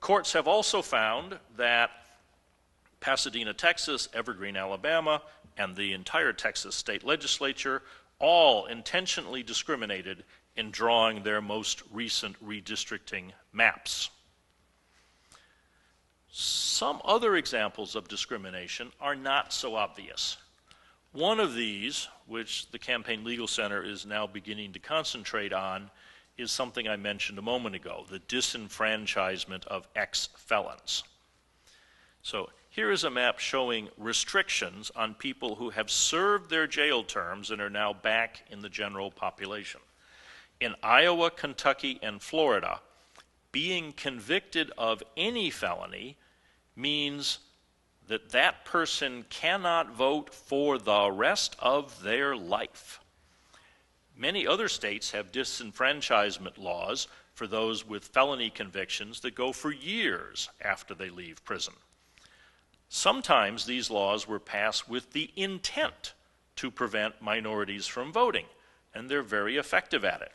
Courts have also found that Pasadena, Texas, Evergreen, Alabama, and the entire Texas state legislature all intentionally discriminated in drawing their most recent redistricting maps. Some other examples of discrimination are not so obvious. One of these, which the Campaign Legal Center is now beginning to concentrate on, is something I mentioned a moment ago, the disenfranchisement of ex-felons. So here is a map showing restrictions on people who have served their jail terms and are now back in the general population. In Iowa, Kentucky, and Florida, being convicted of any felony means that that person cannot vote for the rest of their life. Many other states have disenfranchisement laws for those with felony convictions that go for years after they leave prison. Sometimes these laws were passed with the intent to prevent minorities from voting, and they're very effective at it.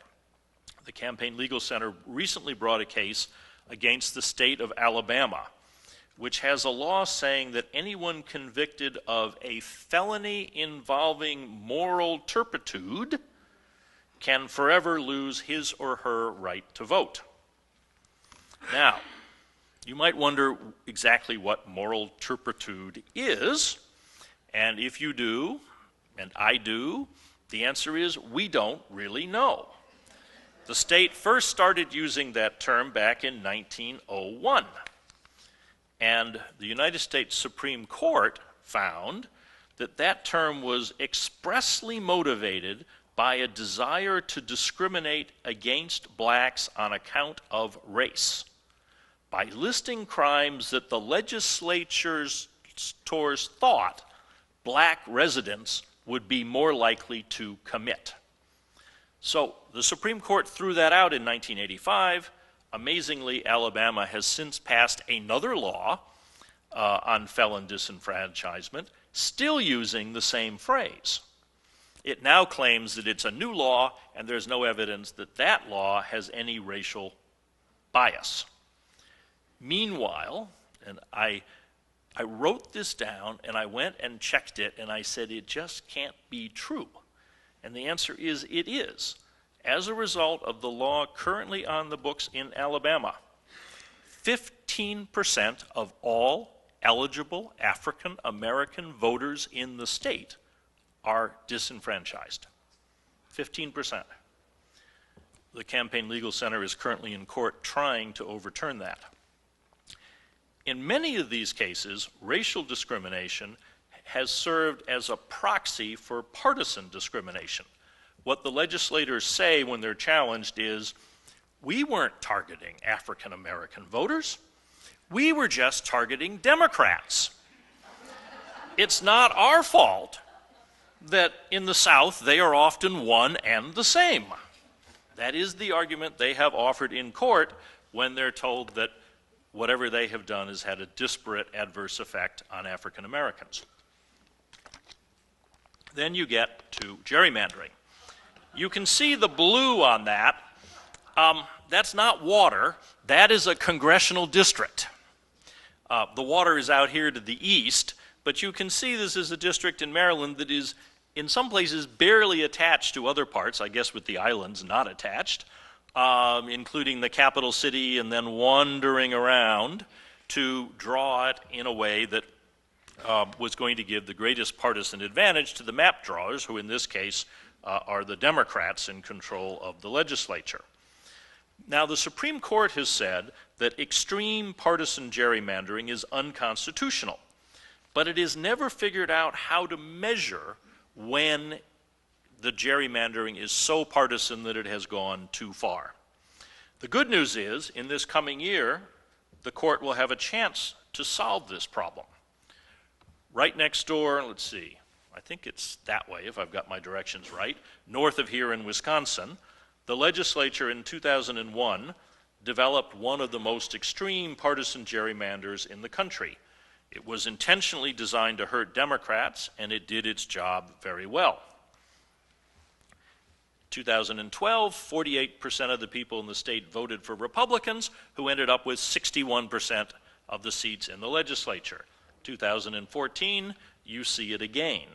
The Campaign Legal Center recently brought a case against the state of Alabama, which has a law saying that anyone convicted of a felony involving moral turpitude can forever lose his or her right to vote. Now, you might wonder exactly what moral turpitude is, and if you do, and I do, the answer is we don't really know. The state first started using that term back in 1901, and the United States Supreme Court found that that term was expressly motivated by a desire to discriminate against blacks on account of race, by listing crimes that the legislatures thought black residents would be more likely to commit. So the Supreme Court threw that out in 1985. Amazingly, Alabama has since passed another law on felon disenfranchisement, still using the same phrase. It now claims that it's a new law, and there's no evidence that that law has any racial bias. Meanwhile, and I I wrote this down and I went and checked it and I said, it just can't be true. And the answer is, it is. As a result of the law currently on the books in Alabama, 15% of all eligible African American voters in the state are disenfranchised. 15%. The Campaign Legal Center is currently in court trying to overturn that. In many of these cases, racial discrimination has served as a proxy for partisan discrimination. What the legislators say when they're challenged is, we weren't targeting African American voters, we were just targeting Democrats. It's not our fault that in the South they are often one and the same. That is the argument they have offered in court when they're told that whatever they have done has had a disparate adverse effect on African Americans. Then you get to gerrymandering. You can see the blue on that. That's not water, that is a congressional district. The water is out here to the east, but you can see this is a district in Maryland that is in some places barely attached to other parts, I guess with the islands not attached, including the capital city, and then wandering around to draw it in a way that was going to give the greatest partisan advantage to the map drawers, who in this case are the Democrats in control of the legislature. Now, the Supreme Court has said that extreme partisan gerrymandering is unconstitutional, but it has never figured out how to measure when the gerrymandering is so partisan that it has gone too far. The good news is, in this coming year, the court will have a chance to solve this problem. Right next door, let's see, I think it's that way if I've got my directions right, north of here in Wisconsin, the legislature in 2001 developed one of the most extreme partisan gerrymanders in the country. It was intentionally designed to hurt Democrats, and it did its job very well. 2012, 48% of the people in the state voted for Republicans, who ended up with 61% of the seats in the legislature. 2014, you see it again.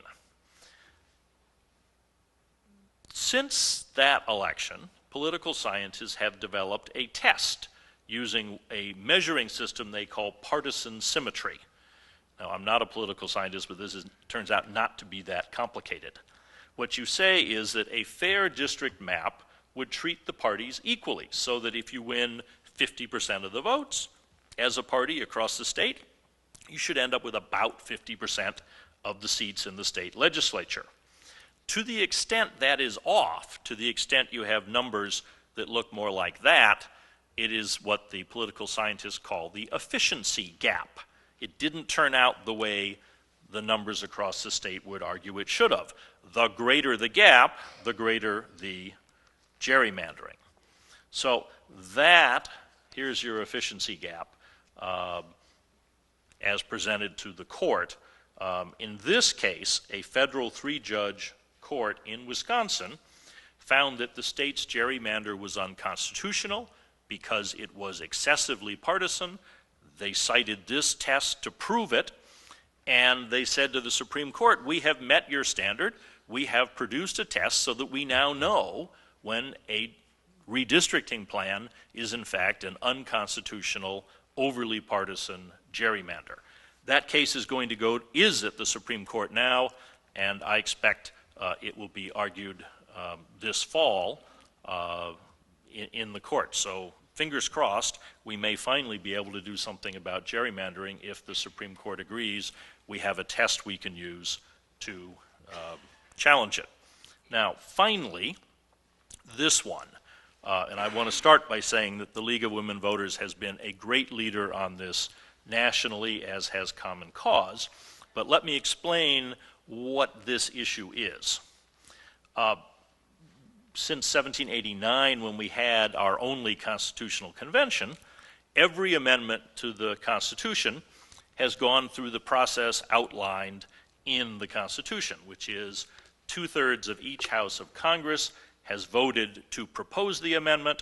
Since that election, political scientists have developed a test using a measuring system they call partisan symmetry. Now, I'm not a political scientist, but this turns out not to be that complicated. What you say is that a fair district map would treat the parties equally, so that if you win 50% of the votes as a party across the state, you should end up with about 50% of the seats in the state legislature. To the extent that is off, to the extent you have numbers that look more like that, it is what the political scientists call the efficiency gap. It didn't turn out the way the numbers across the state would argue it should have. The greater the gap, the greater the gerrymandering. So that, here's your efficiency gap as presented to the court. In this case, a federal three-judge court in Wisconsin found that the state's gerrymander was unconstitutional because it was excessively partisan. They cited this test to prove it, and they said to the Supreme Court, we have met your standard. We have produced a test so that we now know when a redistricting plan is in fact an unconstitutional, overly partisan gerrymander. That case is at the Supreme Court now, and I expect it will be argued this fall in the court. So fingers crossed, we may finally be able to do something about gerrymandering if the Supreme Court agrees we have a test we can use to challenge it. Now, finally, this one, and I want to start by saying that the League of Women Voters has been a great leader on this nationally, as has Common Cause, but let me explain what this issue is. Since 1789, when we had our only constitutional convention, every amendment to the Constitution has gone through the process outlined in the Constitution, which is 2/3 of each House of Congress has voted to propose the amendment,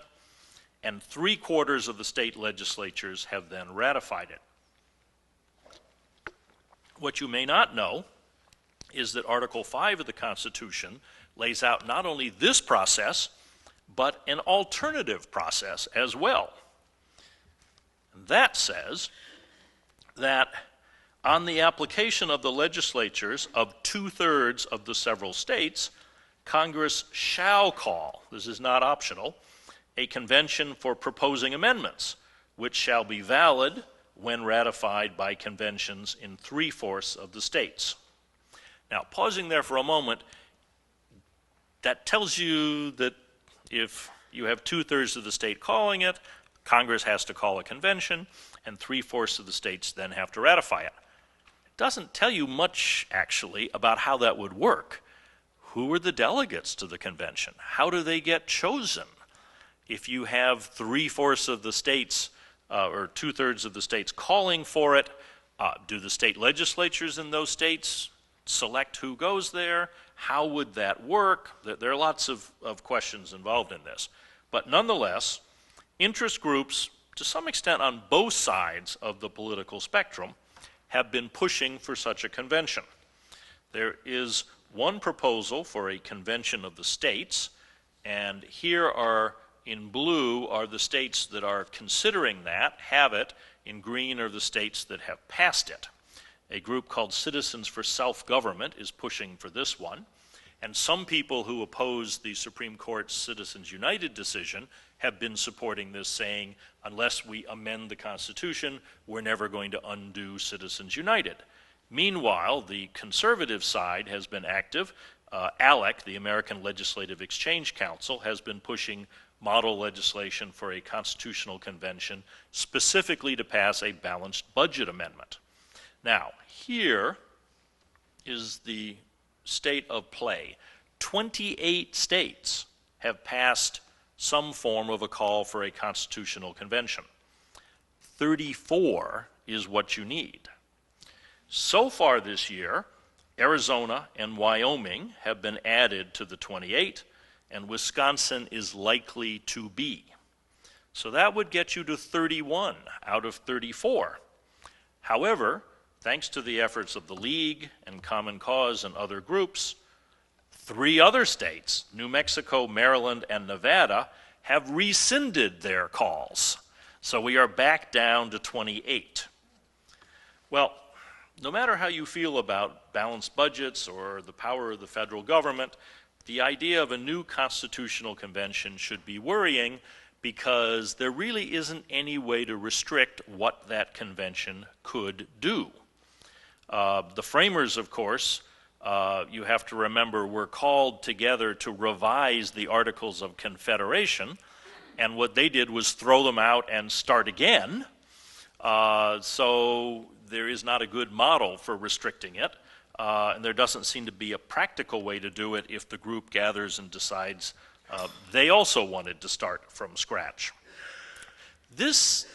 and 3/4 of the state legislatures have then ratified it. What you may not know is that Article 5 of the Constitution lays out not only this process, but an alternative process as well. And that says that on the application of the legislatures of 2/3 of the several states, Congress shall call, this is not optional, a convention for proposing amendments, which shall be valid when ratified by conventions in 3/4 of the states. Now, pausing there for a moment, that tells you that if you have 2/3 of the state calling it, Congress has to call a convention, and 3/4 of the states then have to ratify it. It doesn't tell you much, actually, about how that would work. Who are the delegates to the convention? How do they get chosen? If you have 3/4 of the states, or 2/3 of the states calling for it, do the state legislatures in those states select who goes there? How would that work? There are lots of questions involved in this. But nonetheless, interest groups, to some extent on both sides of the political spectrum, have been pushing for such a convention. There is one proposal for a convention of the states, and here are, in blue, are the states that are considering that, have it. In green are the states that have passed it. A group called Citizens for Self-Government is pushing for this one, and some people who oppose the Supreme Court's Citizens United decision have been supporting this, saying, unless we amend the Constitution, we're never going to undo Citizens United. Meanwhile, the conservative side has been active. ALEC, the American Legislative Exchange Council, has been pushing model legislation for a constitutional convention specifically to pass a balanced budget amendment. Now, here is the state of play. 28 states have passed some form of a call for a constitutional convention. 34 is what you need. So far this year, Arizona and Wyoming have been added to the 28, and Wisconsin is likely to be. So that would get you to 31 out of 34. However, thanks to the efforts of the League and Common Cause and other groups, 3 other states, New Mexico, Maryland, and Nevada, have rescinded their calls. So we are back down to 28. Well, no matter how you feel about balanced budgets or the power of the federal government, the idea of a new constitutional convention should be worrying, because there really isn't any way to restrict what that convention could do. The framers, of course, you have to remember, were called together to revise the Articles of Confederation, and what they did was throw them out and start again. So there is not a good model for restricting it, and there doesn't seem to be a practical way to do it if the group gathers and decides they also wanted to start from scratch. This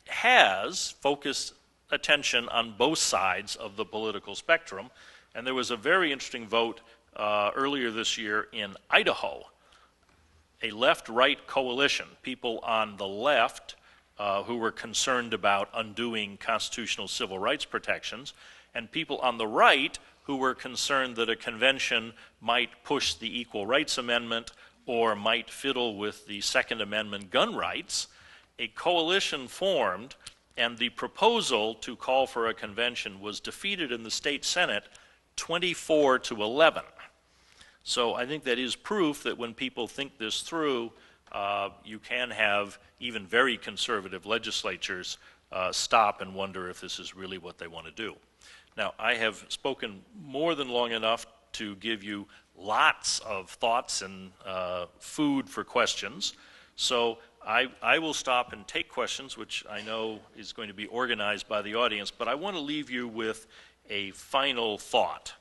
has focused attention on both sides of the political spectrum, and there was a very interesting vote earlier this year in Idaho. A left-right coalition, people on the left who were concerned about undoing constitutional civil rights protections, and people on the right who were concerned that a convention might push the Equal Rights Amendment or might fiddle with the Second Amendment gun rights. A coalition formed, and the proposal to call for a convention was defeated in the state Senate 24-11. So I think that is proof that when people think this through, you can have even very conservative legislatures stop and wonder if this is really what they want to do. Now, I have spoken more than long enough to give you lots of thoughts and food for questions. So I will stop and take questions, which I know is going to be organized by the audience, but I want to leave you with a final thought.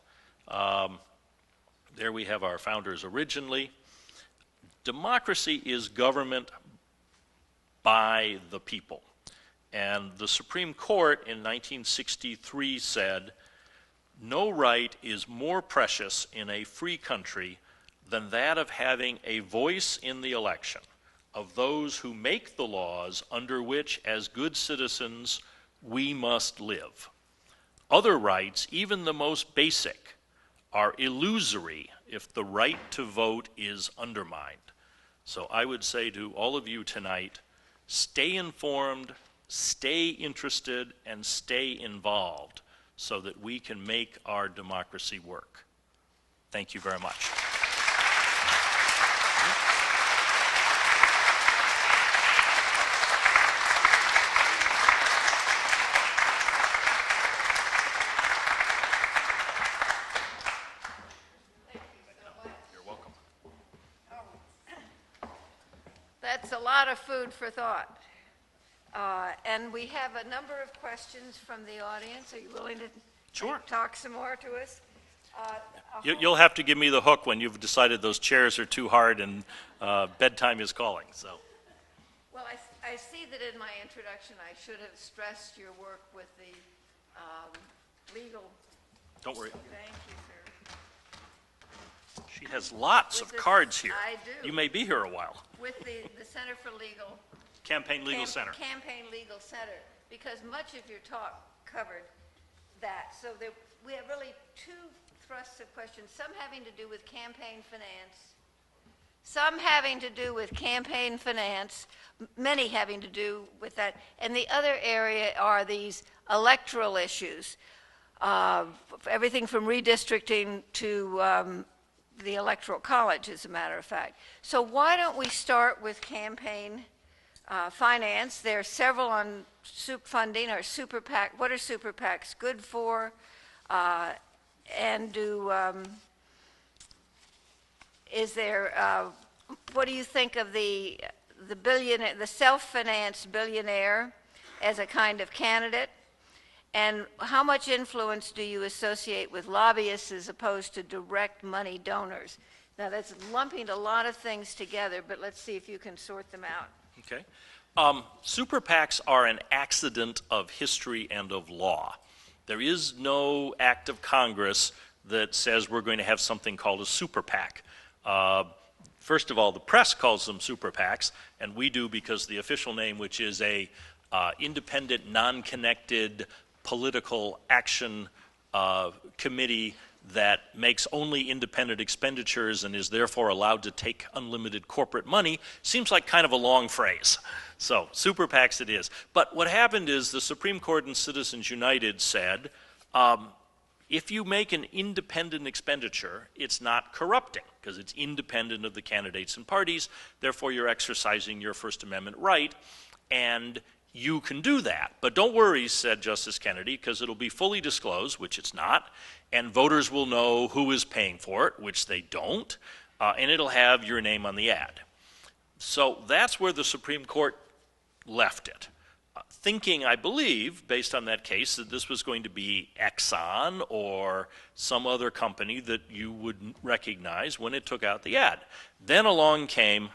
There we have our founders originally. Democracy is government by the people. And the Supreme Court in 1963 said, no right is more precious in a free country than that of having a voice in the election of those who make the laws under which, as good citizens, we must live. other rights, even the most basic, are illusory if the right to vote is undermined. So I would say to all of you tonight, stay informed, stay interested, and stay involved so that we can make our democracy work. Thank you very much. That's a lot of food for thought. And we have a number of questions from the audience. Are you willing to Sure. talk some more to us? You'll have to give me the hook when you've decided those chairs are too hard and bedtime is calling. So, Well, I see that in my introduction, I should have stressed your work with the legal. don't worry. Thank you, sir. She has lots With of the- cards here. I do. You may be here a while. With the Center for Legal. Campaign Legal Center. Campaign Legal Center, because much of your talk covered that. So we have really two thrusts of questions, some having to do with campaign finance, some having to do with campaign finance, many having to do with that. And the other area are these electoral issues, everything from redistricting to the Electoral College, as a matter of fact. So why don't we start with campaign finance? There are several on funding or super PAC. What are super PACs good for? And is there, what do you think of the billionaire, the self-financed billionaire as a kind of candidate? And how much influence do you associate with lobbyists as opposed to direct money donors? Now, that's lumping a lot of things together, but let's see if you can sort them out. Okay. Super PACs are an accident of history and of law. There is no act of Congress that says we're going to have something called a super PAC. First of all, the press calls them super PACs, and we do because the official name, which is a independent, non-connected political action committee that makes only independent expenditures and is therefore allowed to take unlimited corporate money, seems like kind of a long phrase. So, super PACs it is. But what happened is the Supreme Court in Citizens United said, if you make an independent expenditure, it's not corrupting, because it's independent of the candidates and parties, therefore you're exercising your First Amendment right, and you can do that. But don't worry, said Justice Kennedy, because it'll be fully disclosed, which it's not, and voters will know who is paying for it, which they don't, and it'll have your name on the ad. So that's where the Supreme Court left it, thinking, I believe, based on that case, that this was going to be Exxon or some other company that you would recognize when it took out the ad. Then along came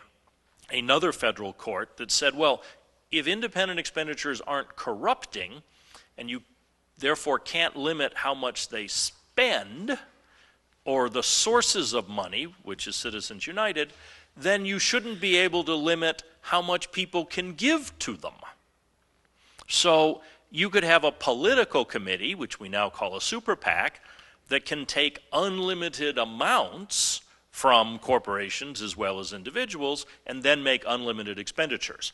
another federal court that said, well, if independent expenditures aren't corrupting, and you therefore can't limit how much they spend, or the sources of money, which is Citizens United, then you shouldn't be able to limit how much people can give to them. So you could have a political committee, which we now call a super PAC, that can take unlimited amounts from corporations as well as individuals, and then make unlimited expenditures.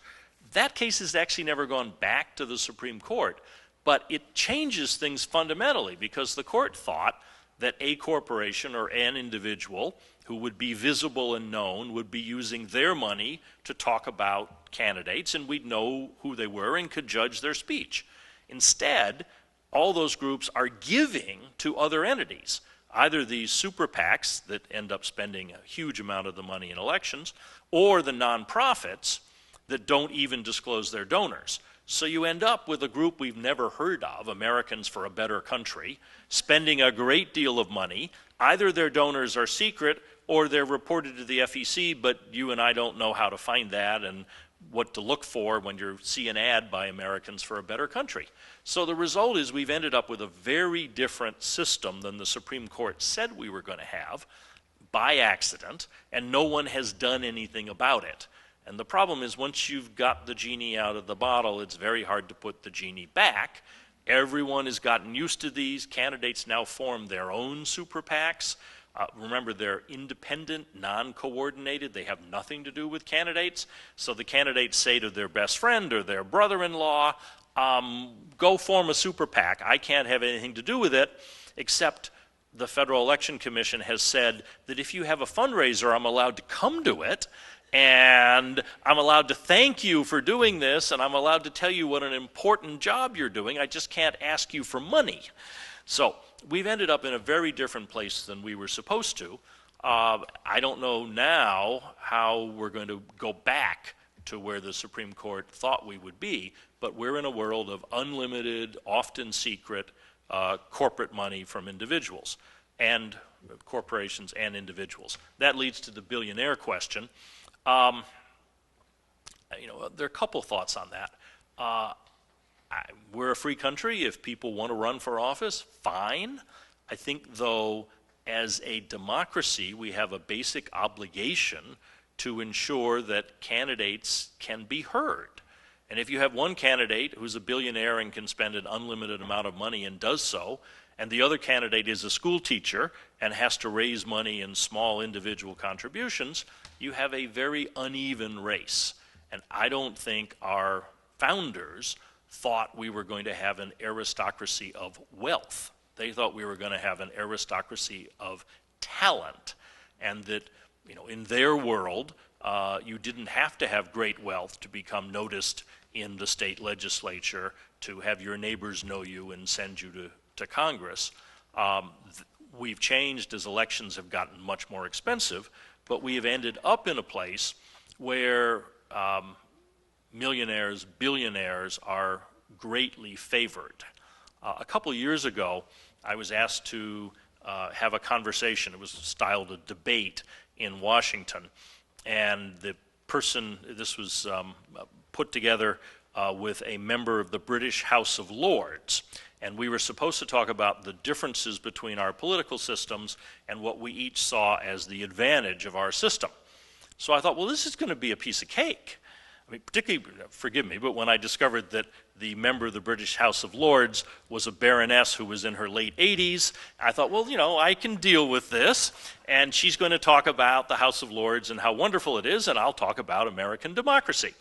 That case has actually never gone back to the Supreme Court, but it changes things fundamentally, because the court thought that a corporation or an individual who would be visible and known would be using their money to talk about candidates, and we'd know who they were and could judge their speech. Instead, all those groups are giving to other entities, either these super PACs that end up spending a huge amount of the money in elections, or the nonprofits that don't even disclose their donors. So you end up with a group we've never heard of, Americans for a Better Country, spending a great deal of money. Either their donors are secret or they're reported to the FEC, but you and I don't know how to find that and what to look for when you see an ad by Americans for a Better Country. So the result is we've ended up with a very different system than the Supreme Court said we were going to have by accident, and no one has done anything about it. And the problem is once you've got the genie out of the bottle, it's very hard to put the genie back, Everyone has gotten used to these. Candidates now form their own super PACs. Remember, they're independent, non-coordinated. They have nothing to do with candidates. So the candidates say to their best friend or their brother-in-law, go form a super PAC. I can't have anything to do with it, except the Federal Election Commission has said that if you have a fundraiser, I'm allowed to come to it, and I'm allowed to thank you for doing this, and I'm allowed to tell you what an important job you're doing. I just can't ask you for money. So we've ended up in a very different place than we were supposed to. I don't know now how we're going to go back to where the Supreme Court thought we would be, but we're in a world of unlimited, often secret, corporate money from individuals, and corporations and individuals. That leads to the billionaire question. There are a couple thoughts on that. We're a free country. If people want to run for office, fine. I think, though, as a democracy, we have a basic obligation to ensure that candidates can be heard. And if you have one candidate who's a billionaire and can spend an unlimited amount of money and does so, and the other candidate is a school teacher and has to raise money in small individual contributions, you have a very uneven race. And I don't think our founders thought we were going to have an aristocracy of wealth. They thought we were going to have an aristocracy of talent, and that, in their world, you didn't have to have great wealth to become noticed in the state legislature, to have your neighbors know you and send you to Congress. We've changed as elections have gotten much more expensive, but we have ended up in a place where millionaires, billionaires are greatly favored. A couple years ago, I was asked to have a conversation. It was styled a debate in Washington, and the person, this was put together with a member of the British House of Lords, and we were supposed to talk about the differences between our political systems and what we each saw as the advantage of our system. So I thought, well, this is going to be a piece of cake. I mean, particularly, forgive me, but when I discovered that the member of the British House of Lords was a baroness who was in her late 80s, I thought, well, I can deal with this, and she's going to talk about the House of Lords and how wonderful it is, and I'll talk about American democracy.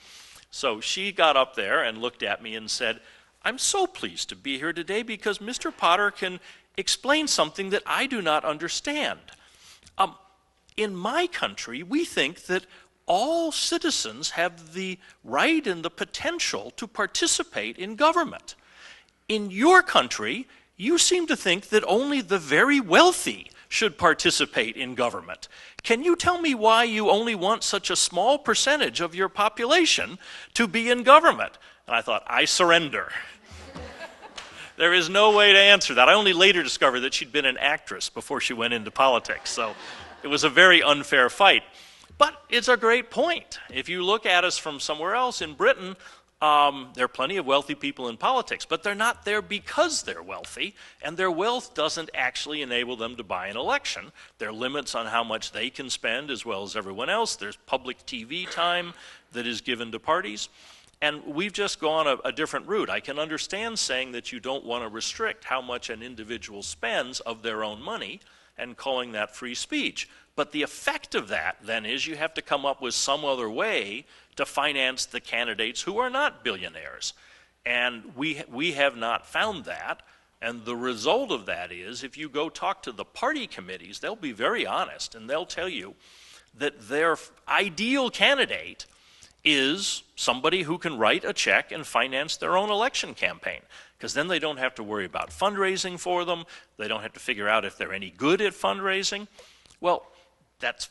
So she got up there and looked at me and said, I'm so pleased to be here today because Mr. Potter can explain something that I do not understand. In my country, we think that all citizens have the right and the potential to participate in government. In your country, you seem to think that only the very wealthy should participate in government. Can you tell me why you only want such a small percentage of your population to be in government? And I thought, I surrender. There is no way to answer that. I only later discovered that she'd been an actress before she went into politics, so it was a very unfair fight. But it's a great point. If you look at us from somewhere else in Britain, there are plenty of wealthy people in politics, but they're not there because they're wealthy, and their wealth doesn't actually enable them to buy an election. There are limits on how much they can spend as well as everyone else. There's public TV time that is given to parties. And we've just gone a different route. I can understand saying that you don't want to restrict how much an individual spends of their own money and calling that free speech. But the effect of that then is you have to come up with some other way to finance the candidates who are not billionaires. And we have not found that. And the result of that is if you go talk to the party committees, they'll be very honest and they'll tell you that their ideal candidate is somebody who can write a check and finance their own election campaign, because then they don't have to worry about fundraising for them. They don't have to figure out if they're any good at fundraising. Well, that's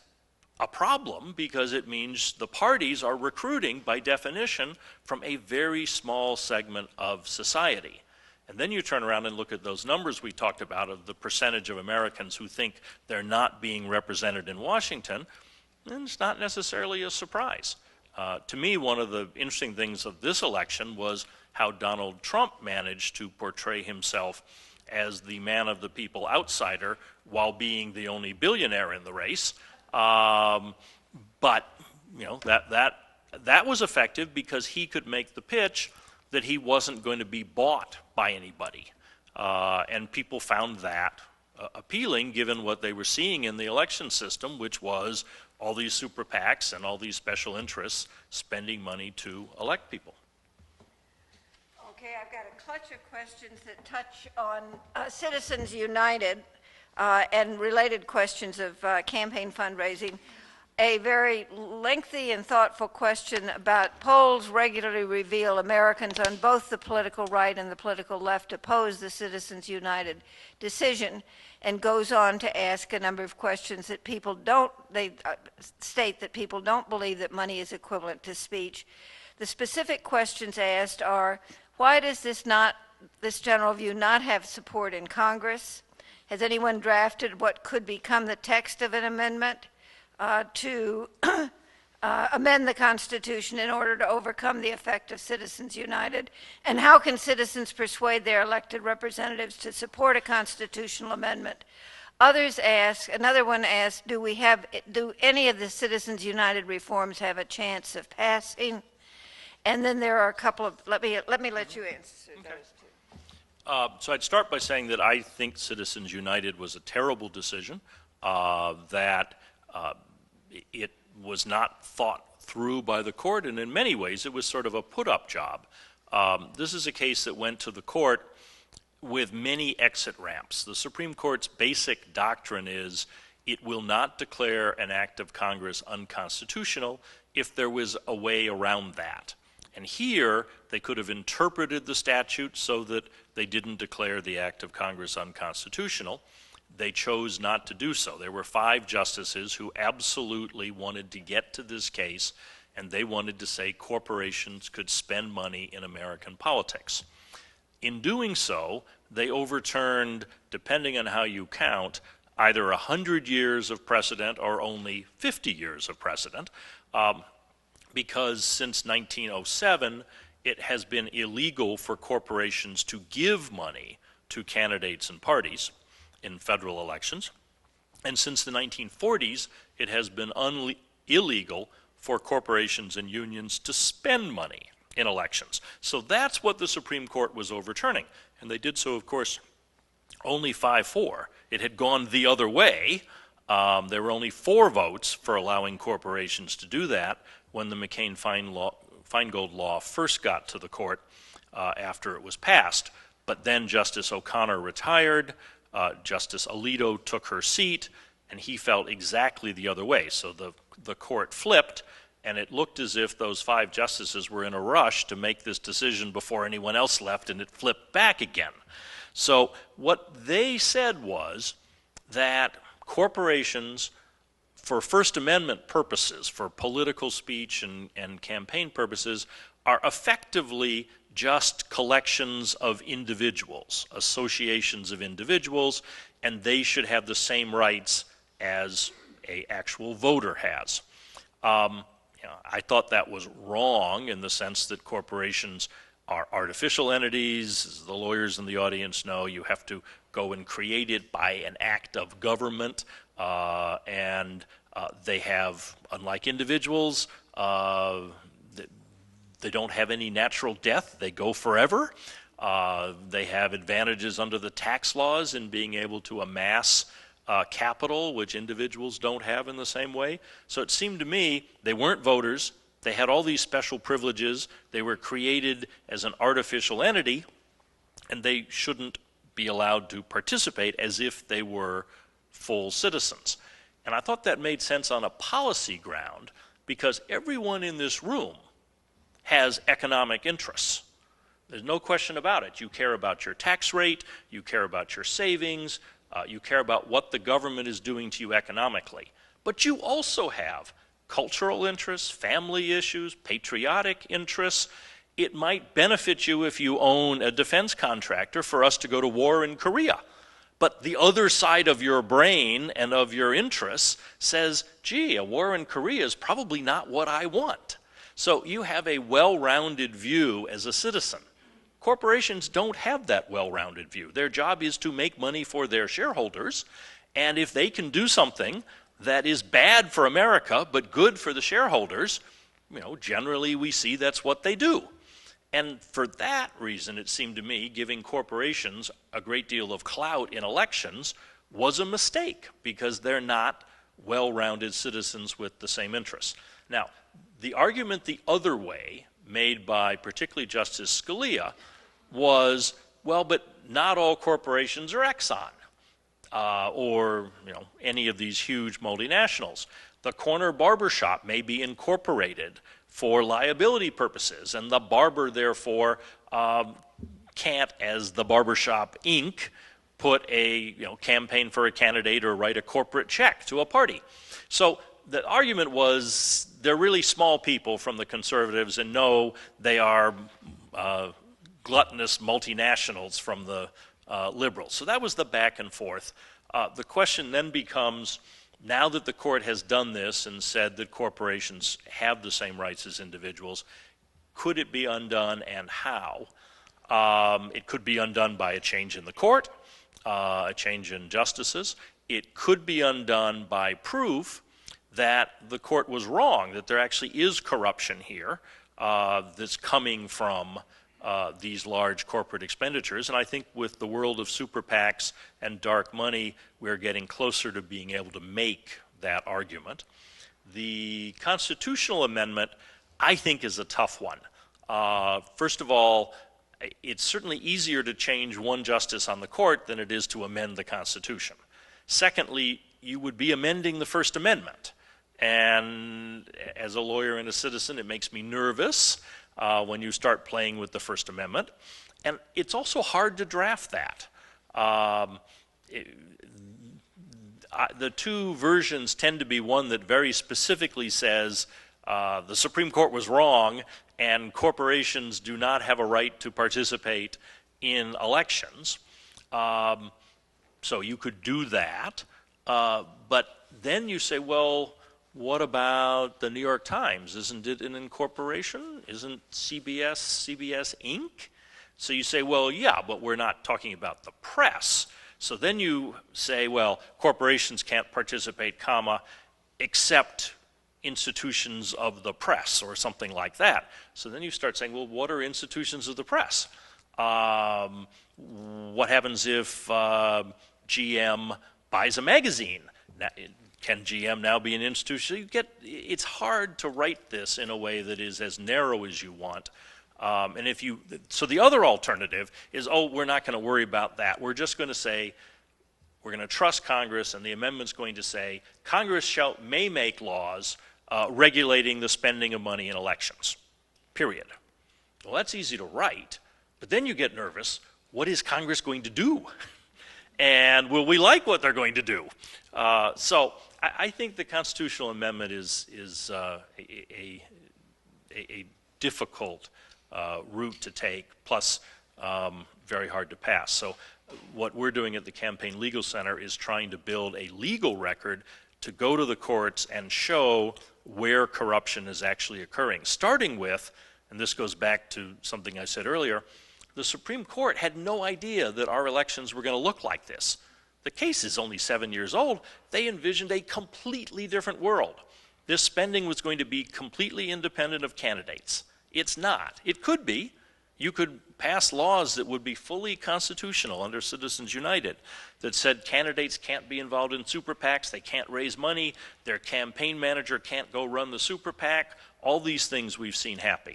a problem because it means the parties are recruiting, by definition, from a very small segment of society. And then you turn around and look at those numbers we talked about of the percentage of Americans who think they're not being represented in Washington, and it's not necessarily a surprise. To me, one of the interesting things of this election was how Donald Trump managed to portray himself as the man of the people outsider while being the only billionaire in the race. But that was effective because he could make the pitch that he wasn't going to be bought by anybody. And people found that appealing given what they were seeing in the election system, which was all these super PACs and all these special interests spending money to elect people. Okay, I've got a clutch of questions that touch on Citizens United and related questions of campaign fundraising. A very lengthy and thoughtful question about polls regularly reveal Americans on both the political right and the political left oppose the Citizens United decision, and goes on to ask a number of questions that people don't, they state that people don't believe that money is equivalent to speech. The specific questions asked are, why does this general view not have support in Congress? Has anyone drafted what could become the text of an amendment to amend the Constitution in order to overcome the effect of Citizens United? And how can citizens persuade their elected representatives to support a constitutional amendment? Others ask, another one asks, do any of the Citizens United reforms have a chance of passing? And then there are a couple of, let me let you answer those two. So I'd start by saying that I think Citizens United was a terrible decision, that it was not thought through by the court, and in many ways it was sort of a put-up job. This is a case that went to the court with many exit ramps. The Supreme Court's basic doctrine is it will not declare an act of Congress unconstitutional if there was a way around that. And here, they could have interpreted the statute so that they didn't declare the act of Congress unconstitutional. They chose not to do so. There were 5 justices who absolutely wanted to get to this case, and they wanted to say corporations could spend money in American politics. In doing so, they overturned, depending on how you count, either 100 years of precedent or only 50 years of precedent, because since 1907, it has been illegal for corporations to give money to candidates and parties in federal elections. And since the 1940s, it has been illegal for corporations and unions to spend money in elections. So that's what the Supreme Court was overturning. And they did so, of course, only 5-4. It had gone the other way. There were only 4 votes for allowing corporations to do that when the McCain-Feingold law first got to the court after it was passed. But then Justice O'Connor retired, Justice Alito took her seat, and he felt exactly the other way. So the court flipped, and it looked as if those 5 justices were in a rush to make this decision before anyone else left, and it flipped back again. So what they said was that corporations, for First Amendment purposes, for political speech and campaign purposes, are effectively just collections of individuals, associations of individuals, and they should have the same rights as an actual voter has. I thought that was wrong in the sense that corporations are artificial entities. As the lawyers in the audience know, you have to go and create it by an act of government, and they have, unlike individuals, they don't have any natural death. They go forever. They have advantages under the tax laws in being able to amass capital, which individuals don't have in the same way. So it seemed to me they weren't voters. They had all these special privileges. They were created as an artificial entity, and they shouldn't be allowed to participate as if they were full citizens. And I thought that made sense on a policy ground because everyone in this room has economic interests. There's no question about it. You care about your tax rate, you care about your savings, you care about what the government is doing to you economically. But you also have cultural interests, family issues, patriotic interests. It might benefit you if you own a defense contractor for us to go to war in Korea. But the other side of your brain and of your interests says, gee, a war in Korea is probably not what I want. So you have a well-rounded view as a citizen. Corporations don't have that well-rounded view. Their job is to make money for their shareholders, and if they can do something that is bad for America but good for the shareholders, generally we see that's what they do. And for that reason, it seemed to me, giving corporations a great deal of clout in elections was a mistake, because they're not well-rounded citizens with the same interests. Now, the argument the other way, made by particularly Justice Scalia, was, well, but not all corporations are Exxon, or any of these huge multinationals. The corner barber shop may be incorporated for liability purposes, and the barber, therefore, can't, as the Barbershop Inc., put a campaign for a candidate or write a corporate check to a party. So the argument was they're really small people from the conservatives, and no, they are gluttonous multinationals from the liberals. So that was the back and forth. The question then becomes, now that the court has done this and said that corporations have the same rights as individuals, could it be undone, and how? It could be undone by a change in the court, a change in justices. It could be undone by proof that the court was wrong, that there actually is corruption here that's coming from these large corporate expenditures. And I think with the world of super PACs and dark money, we're getting closer to being able to make that argument. The constitutional amendment, I think, is a tough one. First of all, it's certainly easier to change one justice on the court than it is to amend the Constitution. Secondly, you would be amending the First Amendment. And as a lawyer and a citizen, it makes me nervous when you start playing with the First Amendment. And it's also hard to draft that. The two versions tend to be one that very specifically says the Supreme Court was wrong and corporations do not have a right to participate in elections. So you could do that. But then you say, well, what about the New York Times? Isn't it an incorporation? Isn't CBS Inc.? So you say, well, yeah, but we're not talking about the press. So then you say, well, corporations can't participate, except institutions of the press or something like that. So then you start saying, well, what are institutions of the press? What happens if GM buys a magazine? Can GM now be an institution? It's hard to write this in a way that is as narrow as you want. So the other alternative is, oh, we're not going to worry about that. We're just going to say, we're going to trust Congress, and the amendment's going to say, Congress may make laws regulating the spending of money in elections, period. Well, that's easy to write, but then you get nervous. What is Congress going to do? And will we like what they're going to do? So I think the constitutional amendment is a difficult route to take, plus very hard to pass. So what we're doing at the Campaign Legal Center is trying to build a legal record to go to the courts and show where corruption is actually occurring, starting with, and this goes back to something I said earlier, the Supreme Court had no idea that our elections were going to look like this. The case is only 7 years old. They envisioned a completely different world. This spending was going to be completely independent of candidates. It's not. It could be. You could pass laws that would be fully constitutional under Citizens United that said candidates can't be involved in super PACs, they can't raise money, their campaign manager can't go run the super PAC, all these things we've seen happen.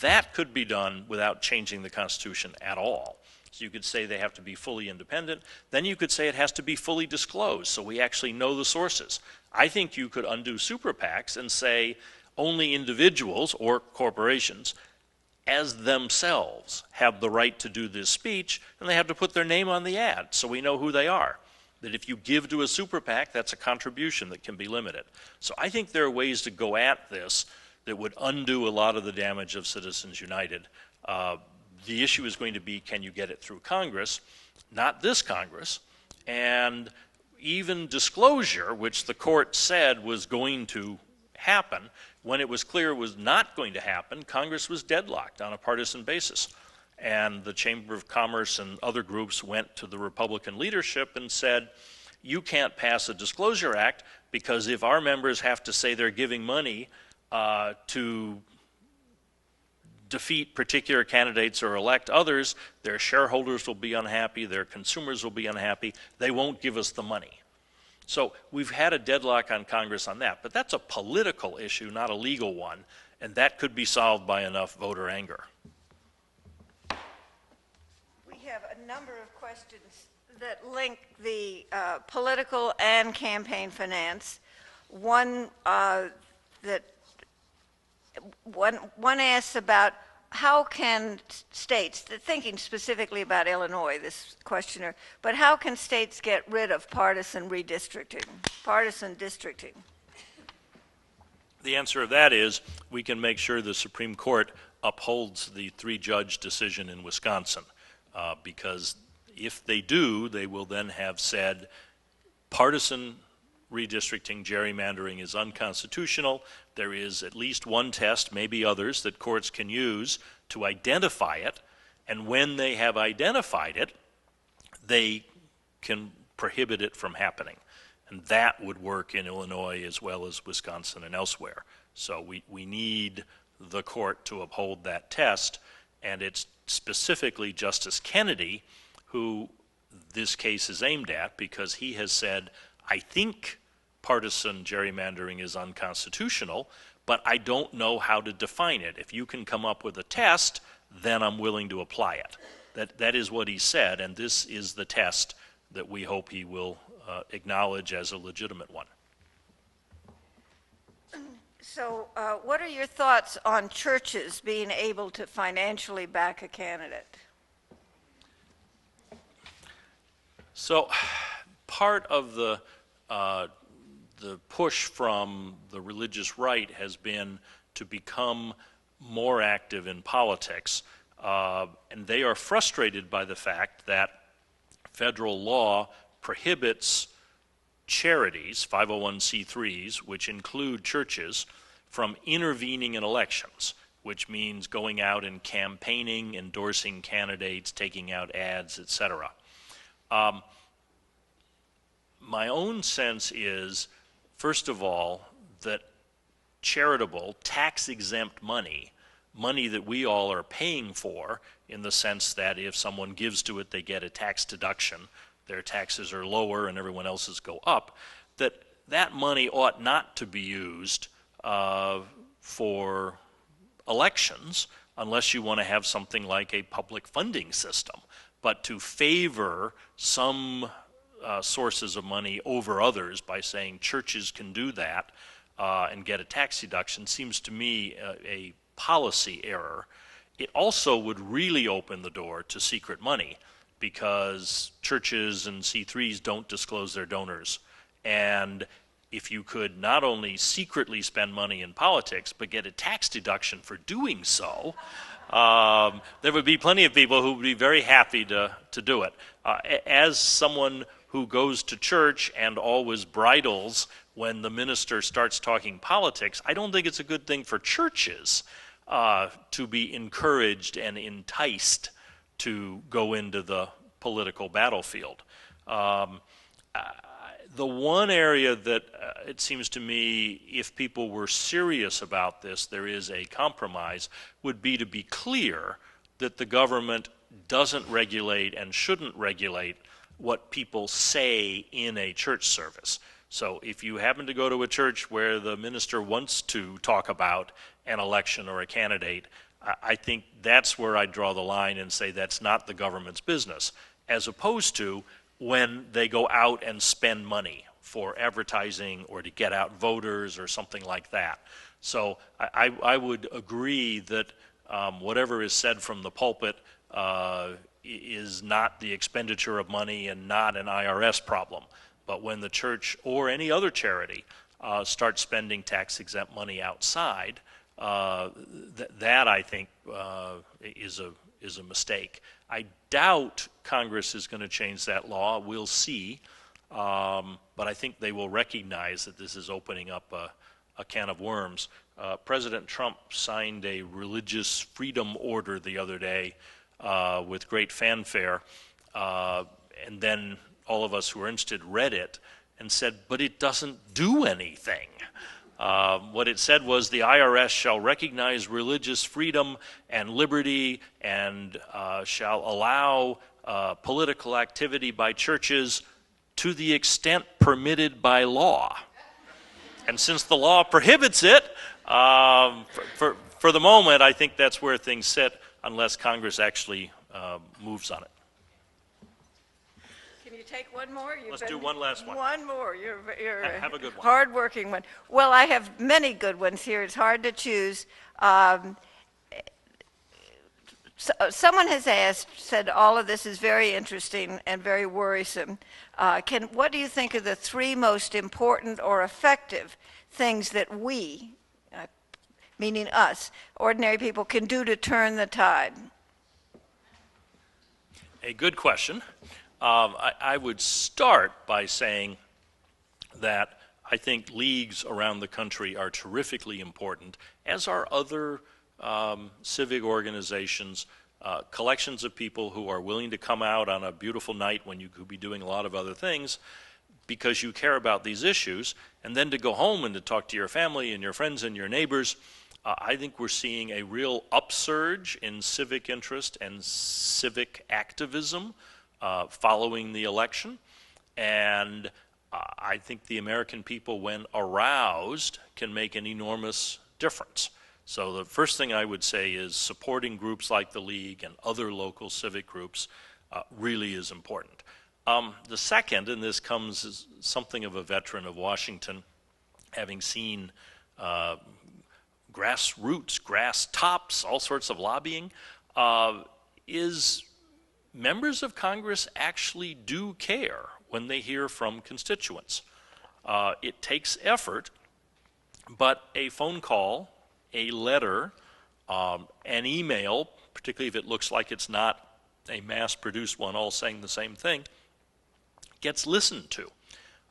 That could be done without changing the Constitution at all. So you could say they have to be fully independent. Then you could say it has to be fully disclosed, so we actually know the sources. I think you could undo super PACs and say only individuals or corporations as themselves have the right to do this speech, and they have to put their name on the ad so we know who they are. That if you give to a super PAC, that's a contribution that can be limited. So I think there are ways to go at this that would undo a lot of the damage of Citizens United. The issue is going to be, can you get it through Congress? Not this Congress. And even disclosure, which the court said was going to happen, when it was clear it was not going to happen, Congress was deadlocked on a partisan basis. And the Chamber of Commerce and other groups went to the Republican leadership and said, you can't pass a Disclosure Act because if our members have to say they're giving money to defeat particular candidates or elect others, their shareholders will be unhappy, their consumers will be unhappy, they won't give us the money. So we've had a deadlock on Congress on that, but that's a political issue, not a legal one, and that could be solved by enough voter anger. We have a number of questions that link the political and campaign finance. One one asks about how can states, thinking specifically about Illinois, this questioner, but how can states get rid of partisan redistricting, partisan districting? The answer to that is we can make sure the Supreme Court upholds the 3-judge decision in Wisconsin, because if they do, they will then have said partisan redistricting, gerrymandering is unconstitutional. There is at least one test, maybe others, that courts can use to identify it, and when they have identified it, they can prohibit it from happening. And that would work in Illinois as well as Wisconsin and elsewhere. So we need the court to uphold that test, and it's specifically Justice Kennedy who this case is aimed at, because he has said, I think partisan gerrymandering is unconstitutional, but I don't know how to define it. If you can come up with a test, then I'm willing to apply it. That is what he said, and this is the test that we hope he will acknowledge as a legitimate one. So what are your thoughts on churches being able to financially back a candidate? So part of the push from the religious right has been to become more active in politics, and they are frustrated by the fact that federal law prohibits charities, 501c3s, which include churches, from intervening in elections, which means going out and campaigning, endorsing candidates, taking out ads, etc. My own sense is, first of all, that charitable, tax-exempt money that we all are paying for, in the sense that if someone gives to it, they get a tax deduction, their taxes are lower and everyone else's go up, that money ought not to be used for elections unless you want to have something like a public funding system. But to favor some sources of money over others by saying churches can do that and get a tax deduction seems to me a policy error. It also would really open the door to secret money, because churches and C3s don't disclose their donors. And if you could not only secretly spend money in politics, but get a tax deduction for doing so, there would be plenty of people who would be very happy to do it. As someone who goes to church and always bridles when the minister starts talking politics, I don't think it's a good thing for churches to be encouraged and enticed to go into the political battlefield. The one area that it seems to me, if people were serious about this, there is a compromise, would be to be clear that the government doesn't regulate and shouldn't regulate what people say in a church service. So if you happen to go to a church where the minister wants to talk about an election or a candidate, I think that's where I draw the line and say that's not the government's business, as opposed to when they go out and spend money for advertising or to get out voters or something like that. So I would agree that whatever is said from the pulpit is not the expenditure of money and not an IRS problem. But when the church or any other charity starts spending tax-exempt money outside, that I think is a mistake. I doubt Congress is going to change that law. We'll see. But I think they will recognize that this is opening up a can of worms. President Trump signed a religious freedom order the other day with great fanfare, and then all of us who were interested read it and said, but it doesn't do anything. What it said was the IRS shall recognize religious freedom and liberty and shall allow political activity by churches to the extent permitted by law. And since the law prohibits it, for the moment, I think that's where things sit unless Congress actually moves on it. Can you take one more? Let's do one last one. One more. You're Have a good one. Hard-working one. Well, I have many good ones here. It's hard to choose. Someone has said all of this is very interesting and very worrisome. What do you think are the three most important or effective things that we, meaning us, ordinary people, can do to turn the tide? A good question. I would start by saying that I think leagues around the country are terrifically important, as are other civic organizations, collections of people who are willing to come out on a beautiful night when you could be doing a lot of other things because you care about these issues, and then to go home and to talk to your family and your friends and your neighbors. I think we're seeing a real upsurge in civic interest and civic activism following the election. And I think the American people, when aroused, can make an enormous difference. So the first thing I would say is supporting groups like the League and other local civic groups really is important. The second, and this comes as something of a veteran of Washington, having seen grassroots, grass tops, all sorts of lobbying, is members of Congress actually do care when they hear from constituents. It takes effort, but a phone call, a letter, an email, particularly if it looks like it's not a mass-produced one all saying the same thing, gets listened to.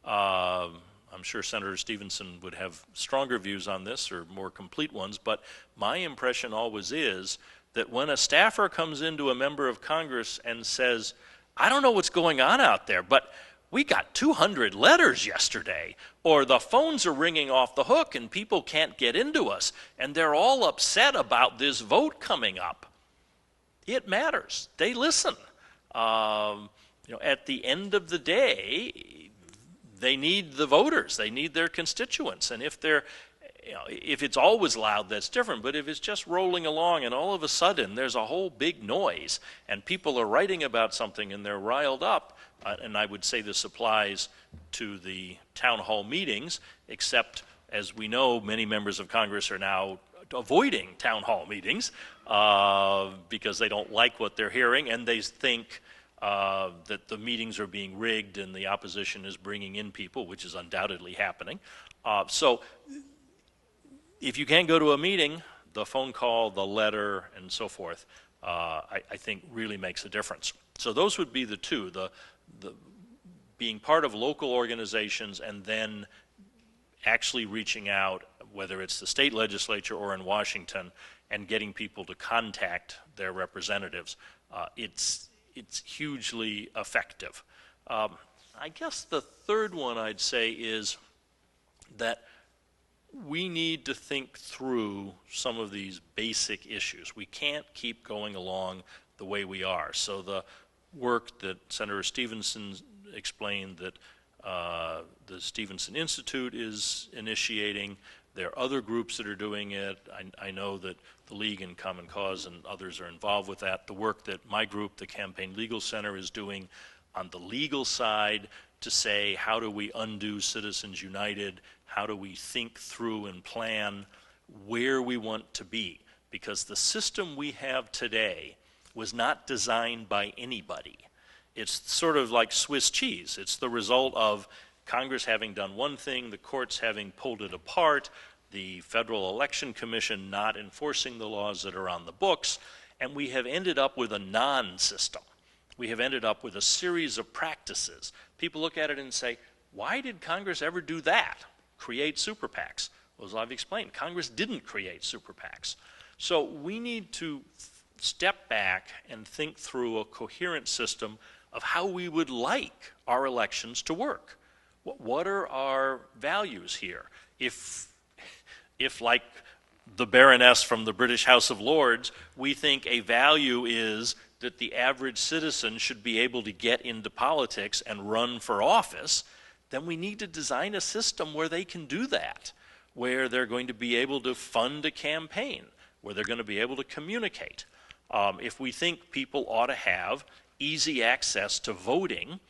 I'm sure Senator Stevenson would have stronger views on this or more complete ones, but my impression always is that when a staffer comes into a member of Congress and says, I don't know what's going on out there, but we got 200 letters yesterday, or the phones are ringing off the hook and people can't get into us, and they're all upset about this vote coming up. It matters. They listen. At the end of the day, they need the voters. They need their constituents. And if it's always loud, that's different. But if it's just rolling along and all of a sudden there's a whole big noise and people are writing about something and they're riled up, and I would say this applies to the town hall meetings, except as we know, many members of Congress are now avoiding town hall meetings because they don't like what they're hearing, and they think that the meetings are being rigged and the opposition is bringing in people, which is undoubtedly happening. So if you can't go to a meeting, the phone call, the letter, and so forth, I think really makes a difference. So those would be the two, the being part of local organizations and then actually reaching out, whether it's the state legislature or in Washington, and getting people to contact their representatives. It's hugely effective. I guess the third one I'd say is that we need to think through some of these basic issues. We can't keep going along the way we are. So the work that Senator Stevenson explained that the Stevenson Institute is initiating, there are other groups that are doing it. I know that the League and Common Cause and others are involved with that. The work that my group, the Campaign Legal Center, is doing on the legal side to say, how do we undo Citizens United? How do we think through and plan where we want to be? Because the system we have today was not designed by anybody. It's sort of like Swiss cheese. It's the result of Congress having done one thing, the courts having pulled it apart, the Federal Election Commission not enforcing the laws that are on the books, and we have ended up with a non-system. We have ended up with a series of practices. People look at it and say, why did Congress ever do that? Create super PACs. Well, as I've explained, Congress didn't create super PACs. So we need to step back and think through a coherent system of how we would like our elections to work. What are our values here? If If, like the Baroness from the British House of Lords, we think a value is that the average citizen should be able to get into politics and run for office, then we need to design a system where they can do that, where they're going to be able to fund a campaign, where they're going to be able to communicate. If we think people ought to have easy access to voting,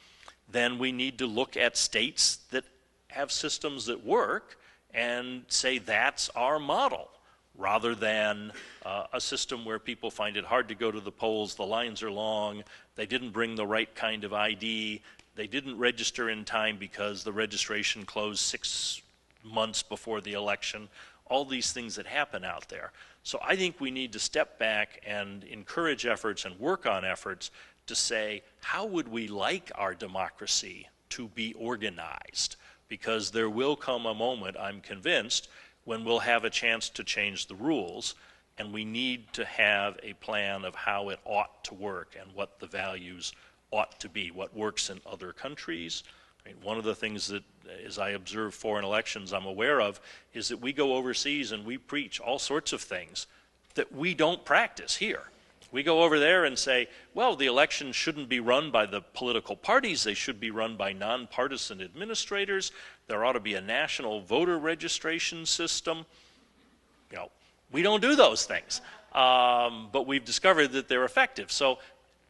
then we need to look at states that have systems that work and say that's our model, rather than a system where people find it hard to go to the polls, the lines are long, they didn't bring the right kind of ID, they didn't register in time because the registration closed 6 months before the election, all these things that happen out there. So I think we need to step back and encourage efforts and work on efforts to say, how would we like our democracy to be organized? Because there will come a moment, I'm convinced, when we'll have a chance to change the rules, and we need to have a plan of how it ought to work and what the values ought to be, what works in other countries. I mean, one of the things that, as I observe foreign elections, I'm aware of, is that we go overseas and we preach all sorts of things that we don't practice here. We go over there and say, well, the elections shouldn't be run by the political parties, they should be run by nonpartisan administrators, there ought to be a national voter registration system. You know, we don't do those things, but we've discovered that they're effective. So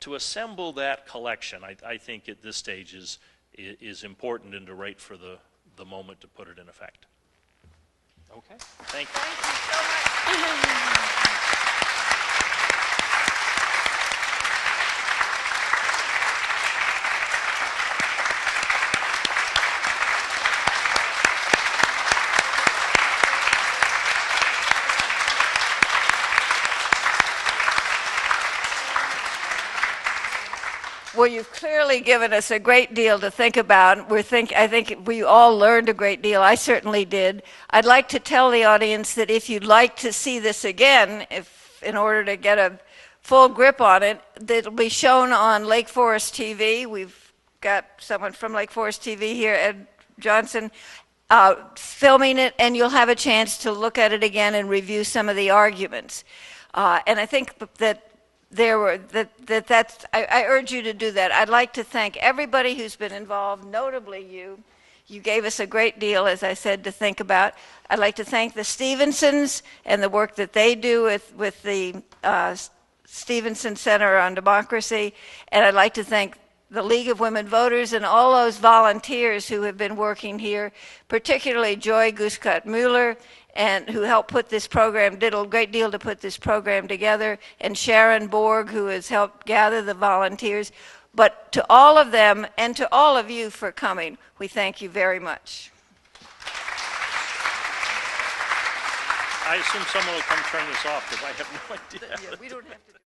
to assemble that collection, I think at this stage is important and to wait for the moment to put it in effect. Okay, thank you. Thank you so much. Well, you've clearly given us a great deal to think about. I think we all learned a great deal. I certainly did. I'd like to tell the audience that if you'd like to see this again, in order to get a full grip on it, it'll be shown on Lake Forest TV. We've got someone from Lake Forest TV here, Ed Johnson, filming it, and you'll have a chance to look at it again and review some of the arguments. And I think that I urge you to do that. I'd like to thank everybody who's been involved, notably you. You gave us a great deal, as I said, to think about. I'd like to thank the Stevensons and the work that they do with the Stevenson Center on Democracy. And I'd like to thank the League of Women Voters and all those volunteers who have been working here, particularly Joy Guskott-Mueller, and who helped put this program, did a great deal to put this program together, and Sharon Borg, who has helped gather the volunteers. But to all of them and to all of you for coming, we thank you very much. I assume someone will come turn this off because I have no idea. Yeah, we don't have to.